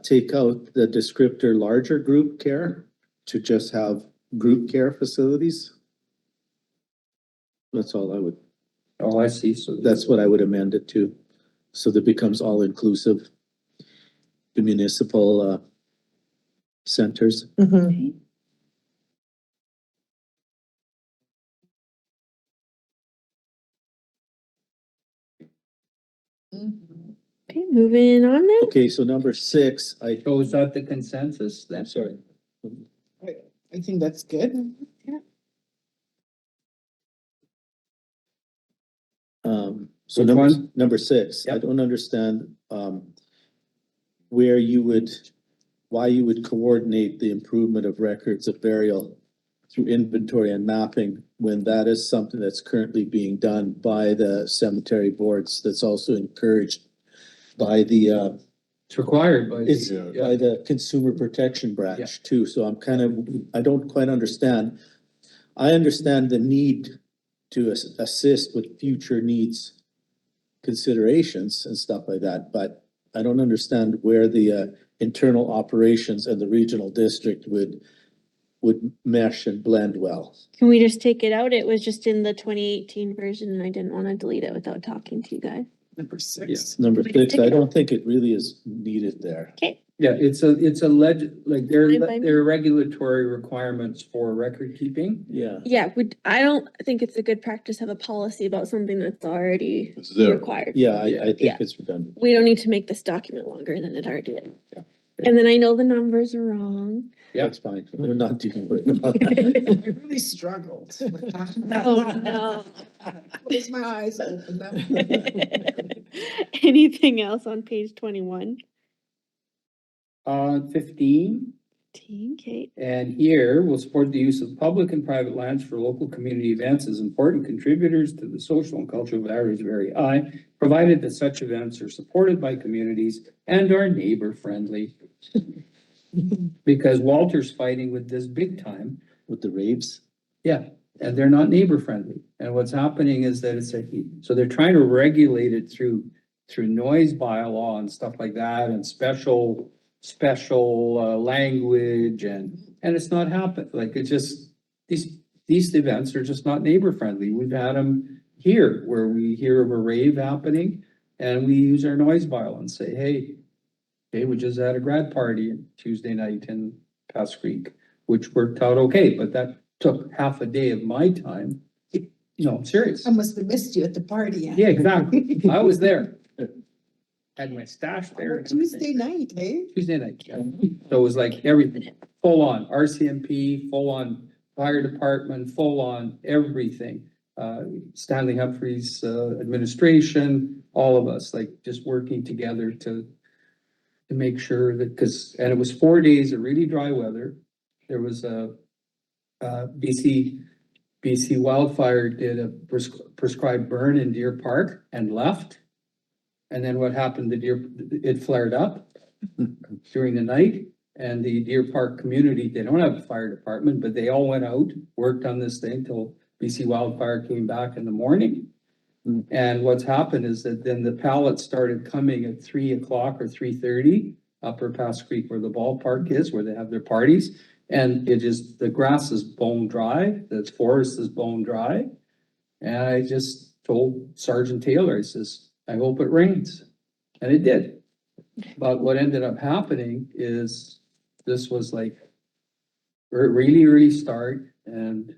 take out the descriptor larger group care to just have group care facilities. That's all I would, Oh, I see, so. that's what I would amend it to. So that becomes all inclusive. The municipal, centers. Okay, moving on then. Okay, so number 6, So is that the consensus then? I'm sorry. I think that's good. So Which number, one? number 6, I Yep. don't understand, why you would coordinate the improvement of records of burial through inventory and mapping when that is something that's currently being done by the cemetery boards, that's also encouraged by the, It's required by. it's the- by the consumer protection branch too, so I don't quite understand. I understand the need to assist with future needs considerations and stuff like that, but I don't understand where the internal operations and the regional district would mesh and blend well. Can we just take it out? It was just in the 2018 version and I didn't want to delete it without talking to you guys. Number 6. Number We just 6, I don't think it really is needed there. Okay, Yeah, it's a like Fine by me. there are regulatory requirements for record keeping. Yeah. yeah, I don't think it's a good practice to have a policy about something that's already It's there. required. Yeah, I Yeah. think it's redundant. We don't need to make this document longer than it already is. Yeah. And then I know the numbers are wrong. Yeah. That's fine. We're not dealing with I it. really struggled with that. Oh, no. Close my eyes, open them. Anything else on page 21? 15, Okay, and here we'll support the use of public and private lands for local community events as important contributors to the social and cultural values of Area I, provided that such events are supported by communities and are neighbor friendly. Because Walter's fighting with this big time. With the raves. Yeah, and they're not neighbor friendly. And what's happening is that it's a, so they're trying to regulate it through noise bylaw and stuff like that and special language and it's not happened. Like it just, these events are just not neighbor friendly. We've had them here where we hear of a rave happening and we use our noise bylaw and say, hey, we just had a grad party Tuesday night in Pass Creek, which worked out okay, but that took half a day of my time. No, I'm serious. I must have missed you at the party. Yeah, exactly. I was there. Had my stash there. and Tuesday everything. night, eh? Tuesday night, yeah. So it was like everything, full on RCMP, full on fire department, full on everything. Stanley Humphreys, administration, all of us, like just working together to make sure that, and it was 4 days of really dry weather. There was BC Wildfire did a prescribed burn in Deer Park and left. And then what happened, it flared up during the night and the Deer Park community, they don't have a fire department, but they all went out, worked on this thing till BC Wildfire came back in the morning. And what's happened is that then the pallets started coming at 3 o'clock or 3:30 upper Pass Creek where the ballpark is, where they have their parties. And the grass is bone dry, the forest is bone dry. And I just told Sergeant Taylor, I says, I hope it rains. And it did. But what ended up happening is this was like really early start and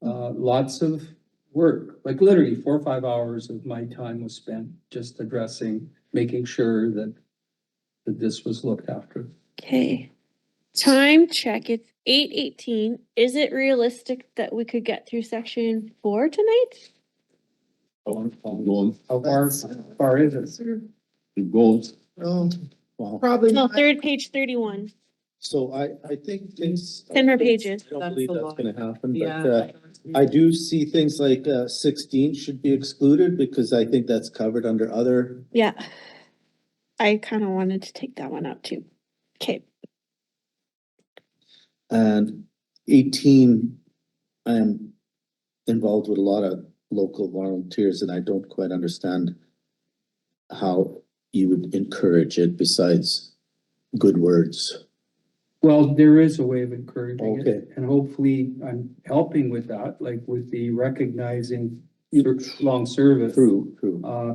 lots of work, like literally 4 or 5 hours of my time was spent just addressing, making sure that this was looked after. Okay. Time check, it's 8:18. Is it realistic that we could get through section 4 tonight? Going, How far is it? keep going. Oh, Wow. probably No, not. page 31. So I think things. 10 more pages. I don't That's believe a that's lot. gonna happen, but Yeah. I do see things like 16 should be excluded because I think that's covered under other. Yeah. I kind of wanted to take that one out too. Okay. And 18, I am involved with a lot of local volunteers and I don't quite understand how you would encourage it besides good words. Well, there is a way of encouraging Okay. it, and hopefully I'm helping with that, like with the recognizing long service. True.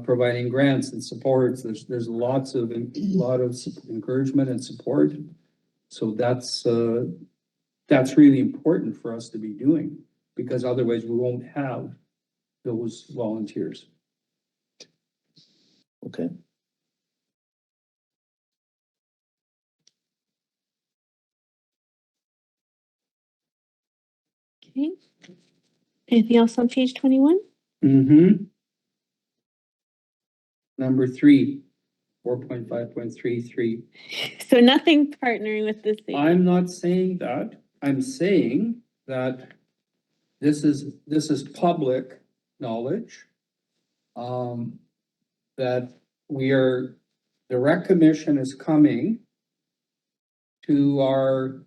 Providing grants and supports, there's a lot of encouragement and support. So that's really important for us to be doing, because otherwise we won't have those volunteers. Okay. Okay. Anything else on page 21? Mm-hmm. Number 3, 4.5.33. So nothing partnering with the city. I'm not saying that. I'm saying that this is public knowledge. That the rec commission is coming to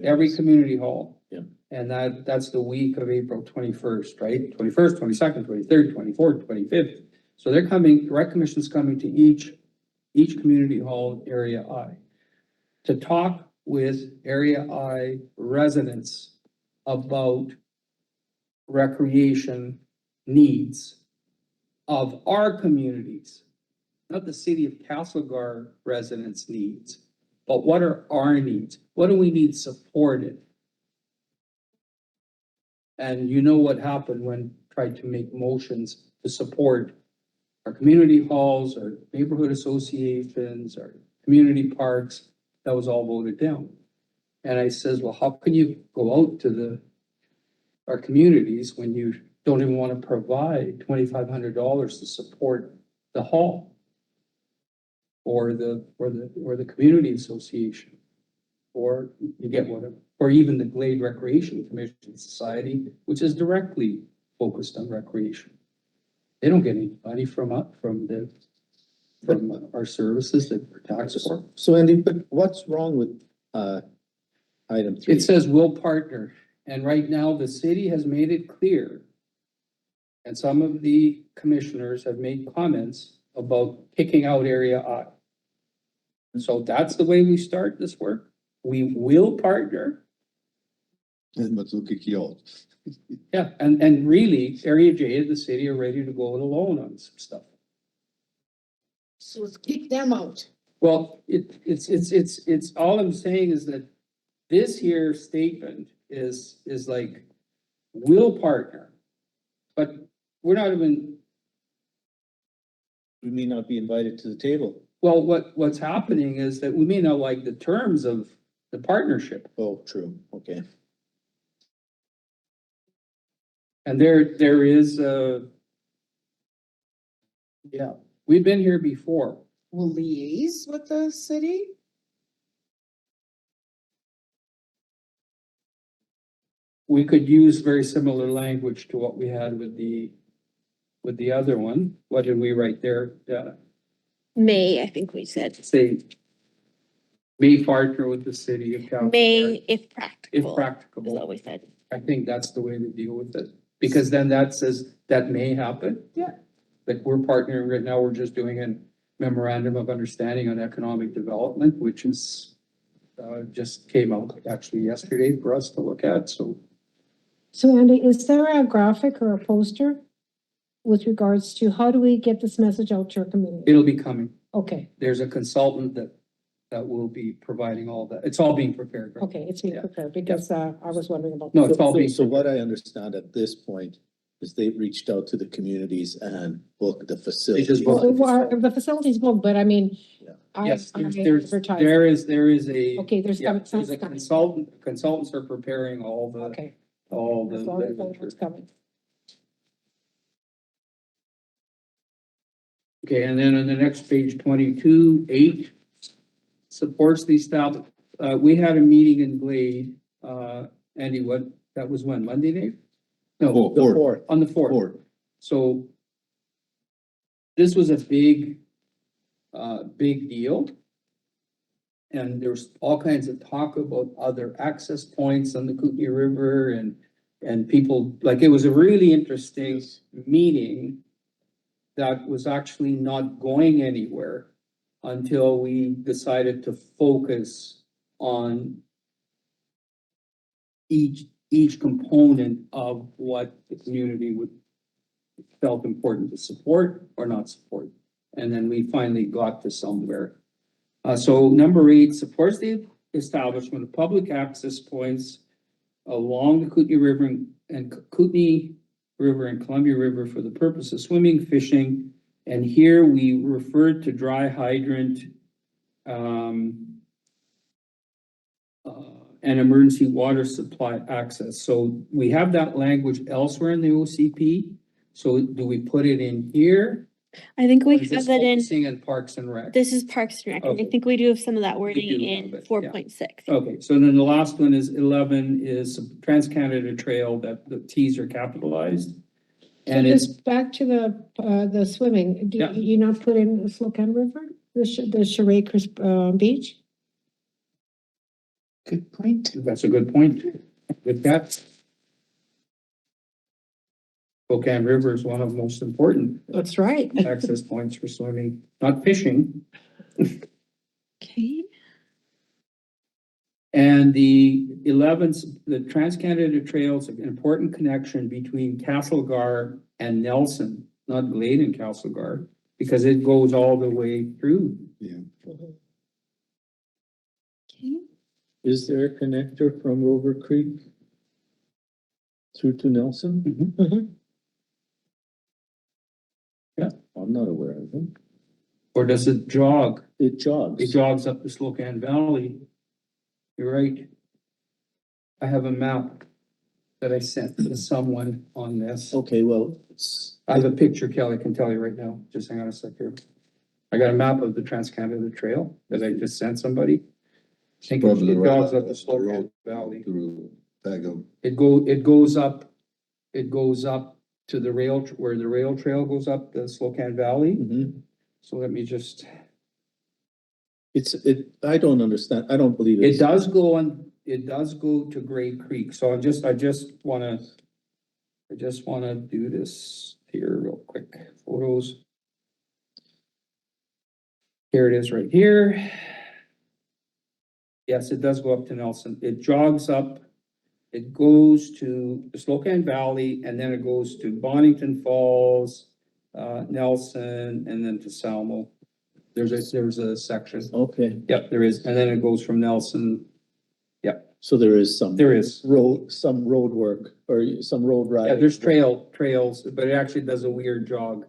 every community hall. Yeah. And that's the week of April 21st, right? 21st, 22nd, 23rd, 24th, 25th. So the rec commission's coming to each community hall in Area I to talk with Area I residents about recreation needs of our communities, not the city of Castlegar residents' needs, but what are our needs? What do we need supported? And you know what happened when tried to make motions to support our community halls, our neighborhood associations, our community parks, that was all voted down. And I says, well, how can you go out to our communities when you don't even want to provide $2,500 to support the hall or the community association, or you get whatever, or even the Glade Recreation Commission Society, which is directly focused on recreation. They don't get any money from our services that we're taxed for. So Andy, but what's wrong with item three. It says will partner, and right now the city has made it clear. And some of the commissioners have made comments about kicking out Area I. And so that's the way we start this work. We will partner. And Matsuki out. Yeah, and really, Area J and the city are ready to go it alone on some stuff. So let's kick them out. Well, it's, all I'm saying is that this here statement is like, will partner. But we're not even, We may not be invited to the table. well, what's happening is that we may not like the terms of the partnership. Oh, true, okay. And there is yeah, we've been here before. Will liaise with the city? We could use very similar language to what we had with the other one. What did we write there? May, I think we said, Say, may partner with the city of Calgary. may if If practicable, is practicable. what we said. I think that's the way to deal with it, because then that says that may happen. Yeah. Like we're partnering right now, we're just doing a memorandum of understanding on economic development, which is just came out actually yesterday for us to look at, so. So Andy, is there a graphic or a poster with regards to how do we get this message out to our community? It'll be coming. Okay, There's a consultant that will be providing all that. It's all being prepared. right? okay, it's being Yeah. prepared, because, I was wondering about. No, it's all being. So what I understand at this point is they've reached out to the communities and booked the facility. just booked Well, the facility's booked, but I mean. Yeah. Yes, I there's, advertise. there is a. Okay, there's Yeah, some, there's a consultants are preparing all the, Okay, all as long as the. that's coming. Okay, and then on the next page, 22, 8 supports these staff. We had a meeting in Glade, Andy, that was when, Monday, Dave? No, Oh, The fourth, fourth, on the fourth. fourth. So this was a big deal. And there's all kinds of talk about other access points on the Kootenai River and people, like, it was a really interesting meeting that was actually not going anywhere until we decided to focus on each component of what the community felt important to support or not support. And then we finally got to somewhere. So number 8 supports the establishment of public access points along the Kootenai River and Kootenai River and Columbia River for the purpose of swimming, fishing. And here we referred to dry hydrant, and emergency water supply access. So we have that language elsewhere in the OCP. So do we put it in here? I think Or we is this have that in, focusing on Parks and Rec? this is Parks and Rec, and I Okay. think we do have some of that do wording have in it, yeah. 4.6. Okay, so then the last one is 11 is Trans-Canada Trail, that the Ts are capitalized. And So it's, just back to the swimming, Yeah. do you not put in the Slocan River, the Charade, beach? Good point. that's a good point. With that. Spokane River is one of the most important That's right. access points for swimming, not fishing. Okay. And the 11th, the Trans-Canada Trail is an important connection between Castlegar and Nelson, not Glade and Castlegar, because it goes all the way through. Okay. is there a connector from Rover Creek through to Nelson? Mhm. I'm not aware of them. Or does it jog? It jogs. It jogs up the Slocan Valley. You're right. I have a map that I sent to someone on this. Okay, well, it's, I have a picture, Kelly, can tell you right now. Just hang on a sec here. I got a map of the Trans-Canada Trail that I just sent somebody. I think Probably it right jogs up the the Slocan road Valley. through Pagum. It goes up to the rail, where the rail trail goes up the Slocan Valley. mhm. So let me just. I don't understand, I don't believe It it's. does go on, it does go to Great Creek, so I just wanna do this here real quick, photos. Here it is right here. Yes, it does go up to Nelson. It jogs up. It goes to the Slocan Valley and then it goes to Bonington Falls, Nelson, and then to Salmo. There's a section. Okay, Yep, there is. And then it goes from Nelson. so there is some. There is. Some road work or some road ride. Yeah, there's trails, but it actually does a weird jog.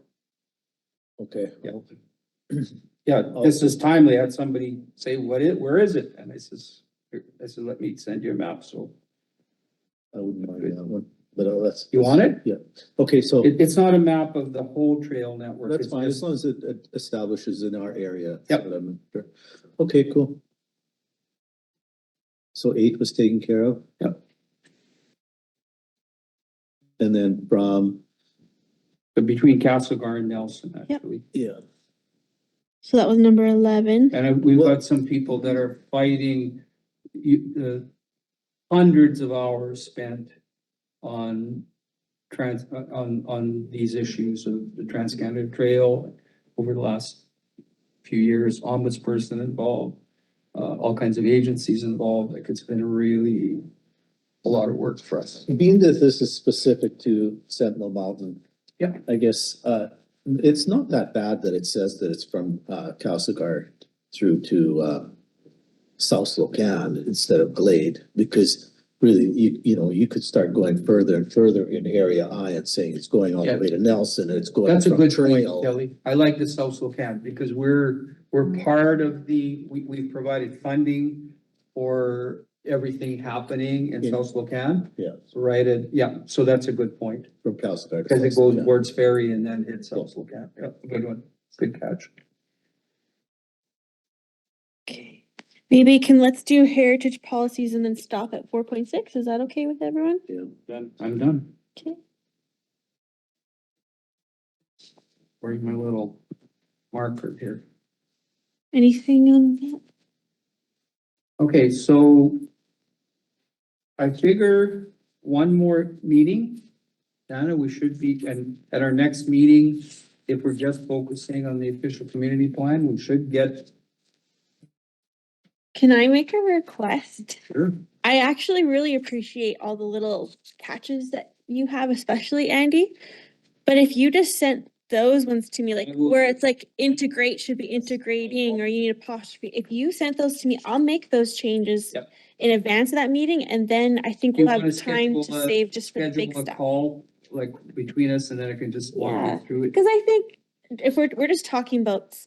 Okay. Yeah. Yeah, this is timely. I had somebody say, where is it? And I said, let me send you a map. So I wouldn't mind that one, but that's. you want it? Yeah, okay, so It's not a map of the whole trail network. that's It's fine, as just- long as it establishes in our area. Yep. So that I'm sure. Okay, cool. So 8 was taken care of? Yep. And then from, But between Castlegar and Nelson, actually. yeah, So that was number 11. And we've got some people that are fighting hundreds of hours spent on on these issues of the Trans-Canada Trail over the last few years, ombudsperson involved, all kinds of agencies involved. Like it's been really a lot of work for us. being that this is specific to Sentinel Mountain. Yeah. I guess, it's not that bad that it says that it's from, Castlegar through to, South Slocan instead of Glade, because really, you could start going further and further in Area I and saying it's going all the Yeah. way to Nelson and it's going That's a from good point, trail. Kelly. I like the South Slocan because we're part of we've provided funding for everything happening in Yeah. South Slocan. Yeah. Right, so that's a good point, From Castlegar. to because it South goes Slocan. towards Ferry and then hits South Slocan. Yeah, good one, good catch. Okay. Maybe let's do heritage policies and then stop at 4.6. Is that okay with everyone? Yeah. Done, I'm done. Okay. Where's my little marker here? Anything on that? Okay, so I figure one more meeting, Dana, we should be, and at our next meeting, if we're just focusing on the official community plan, we should get. Can I make a request? Sure. I actually really appreciate all the little catches that you have, especially Andy. But if you just sent those ones to me, like I will- where it's like integrate should be integrating, or you need apostrophe. If you sent those to me, I'll make those changes Yep. in advance of that meeting, and then I think Do you we'll have wanna time to schedule a- save just for the big Schedule a stuff. call, like between us, and then I can just walk Yeah. you through it. Because I think if we're just talking about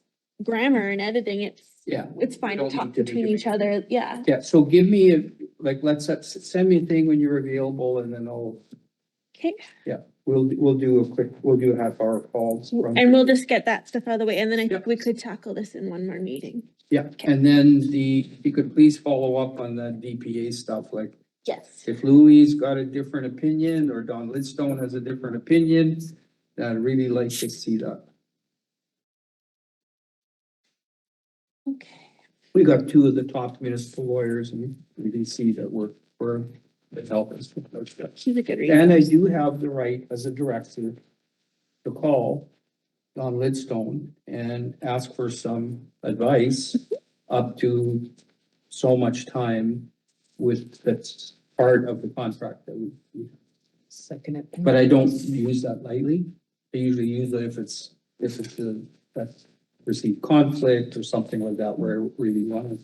grammar and editing, it's Yeah. fine to don't talk need to do between each other. Yeah. Yeah, so give me send me a thing when you're available, and then Okay. we'll do a half-hour call. And we'll just get that stuff out of the way, and then I think Yep. we could tackle this in one more meeting. Yeah, and then if you could please follow up on the DPA stuff, like Yes. if Louis got a different opinion or Don Lidstone has a different opinion, I'd really like to see that. Okay. We got two of the top municipal lawyers and we can see that we're helping us with those steps. She's a good And I resource. do have the right as a director to call Don Lidstone and ask for some advice up to so much time that's part of the contract that we. Second it. But I don't use that lightly. I usually use it if it's that perceived conflict or something like that where I really wanna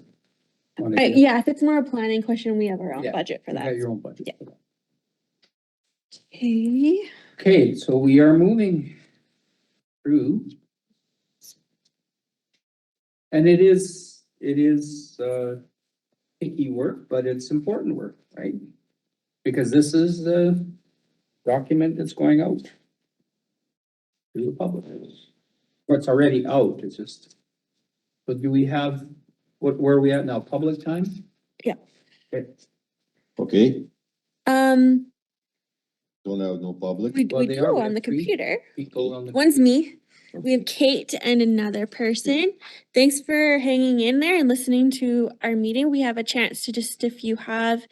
get. Yeah, if it's more a planning question, we have our own Yeah, budget for You got that. your own budget. Yeah. for that. Okay. Okay, so we are moving through. And it is picky work, but it's important work, right? Because this is the document that's going out to the public. Or it's already out, it's just. But do we have, where are we at now? Public time? Yeah. Okay. Okay, Um, don't have no public. we Well, they do are, we on have the three. computer. People on the. One's me, We have Kate and another person. Thanks for hanging in there and listening to our meeting. We have a chance to just, if you have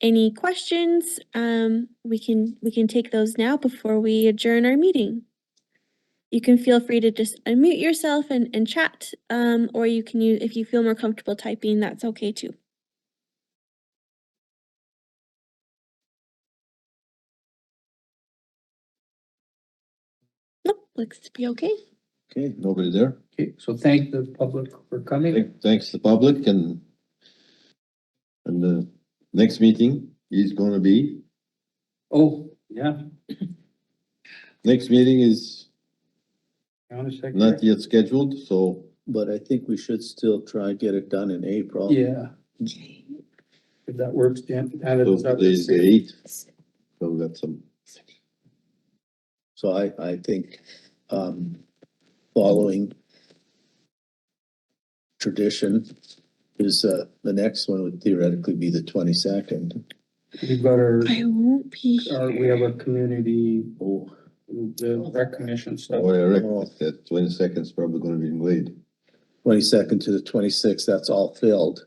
any questions, we can take those now before we adjourn our meeting. You can feel free to just unmute yourself and chat, or you can use, if you feel more comfortable typing, that's okay too. Nope, looks to be okay. Okay, nobody there? Okay, so thank the public for coming. Thanks the public and the next meeting is gonna be, Oh, yeah, next meeting is hang on a second. not yet scheduled, so But I think we should still try and get it done in April. Yeah. If that works, Dan. And so it's up today's the to- 8th. So we got some, So I think, following tradition is, the next one would theoretically be the 22nd. We've got I won't be we have a community, Oh, the rec commission stuff. oh, I reckon that 22nd is probably gonna be late. 22nd to the 26th, that's all filled.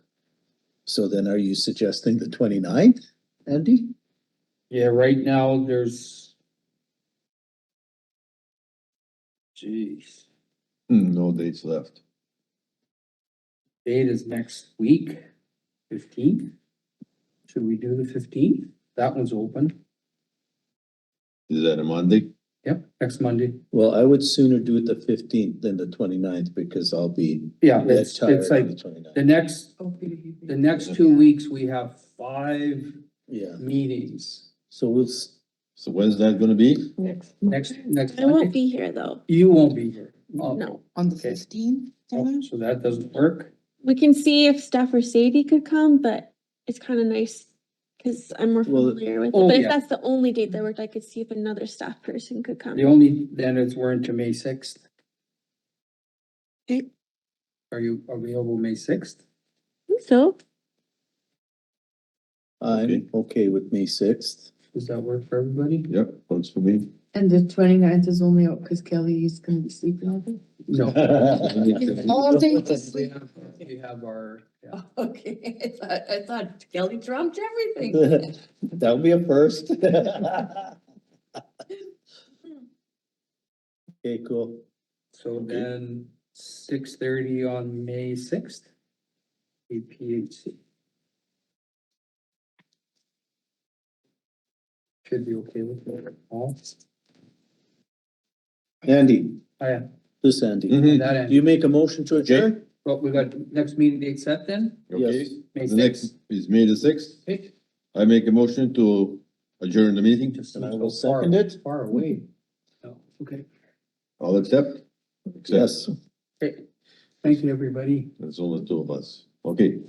So then are you suggesting the 29th, Andy? Yeah, right now there's. Jeez, No dates left. date is next week, 15th. Should we do the 15th? That one's open. Is that a Monday? Yep, next Monday. Well, I would sooner do it the 15th than the 29th because I'll be Yeah, dead it's tired on like the 29th. the next 2 weeks, we have 5 Yeah, meetings. so we'll, So when's that gonna be? Next. Next I won't Monday. be here though. You won't be here. Oh, No. On the Okay. 15th? oh, so that doesn't work. We can see if Steph or Sadie could come, but it's kind of nice because I'm more Well, familiar with it. oh, But if yeah. that's the only date that worked, I could see if another staff person could come. The only, then it's we're into May 6th. Okay. Are you available May 6th? So, I'm okay with May 6th. Does that work for everybody? Yep, works for me. And the 29th is only out because Kelly is gonna be sleeping over. No. All day to We sleep. have, we have our, yeah. Okay, I thought Kelly trumped everything. That would be a first. Okay, cool. So then 6:30 on May 6th. APHC. Should be okay with that. All. Andy, I this Andy, Mhm. that do end. you make a motion to adjourn? Well, we got next meeting date set then? Okay, Yes. May the next 6th. is May the 6th. Okay. I make a motion to adjourn the meeting. Just And I so will far- second it. Far away. Oh, okay. I'll accept. Yes. Okay. Thank you, everybody. There's only 2 of us. Okay.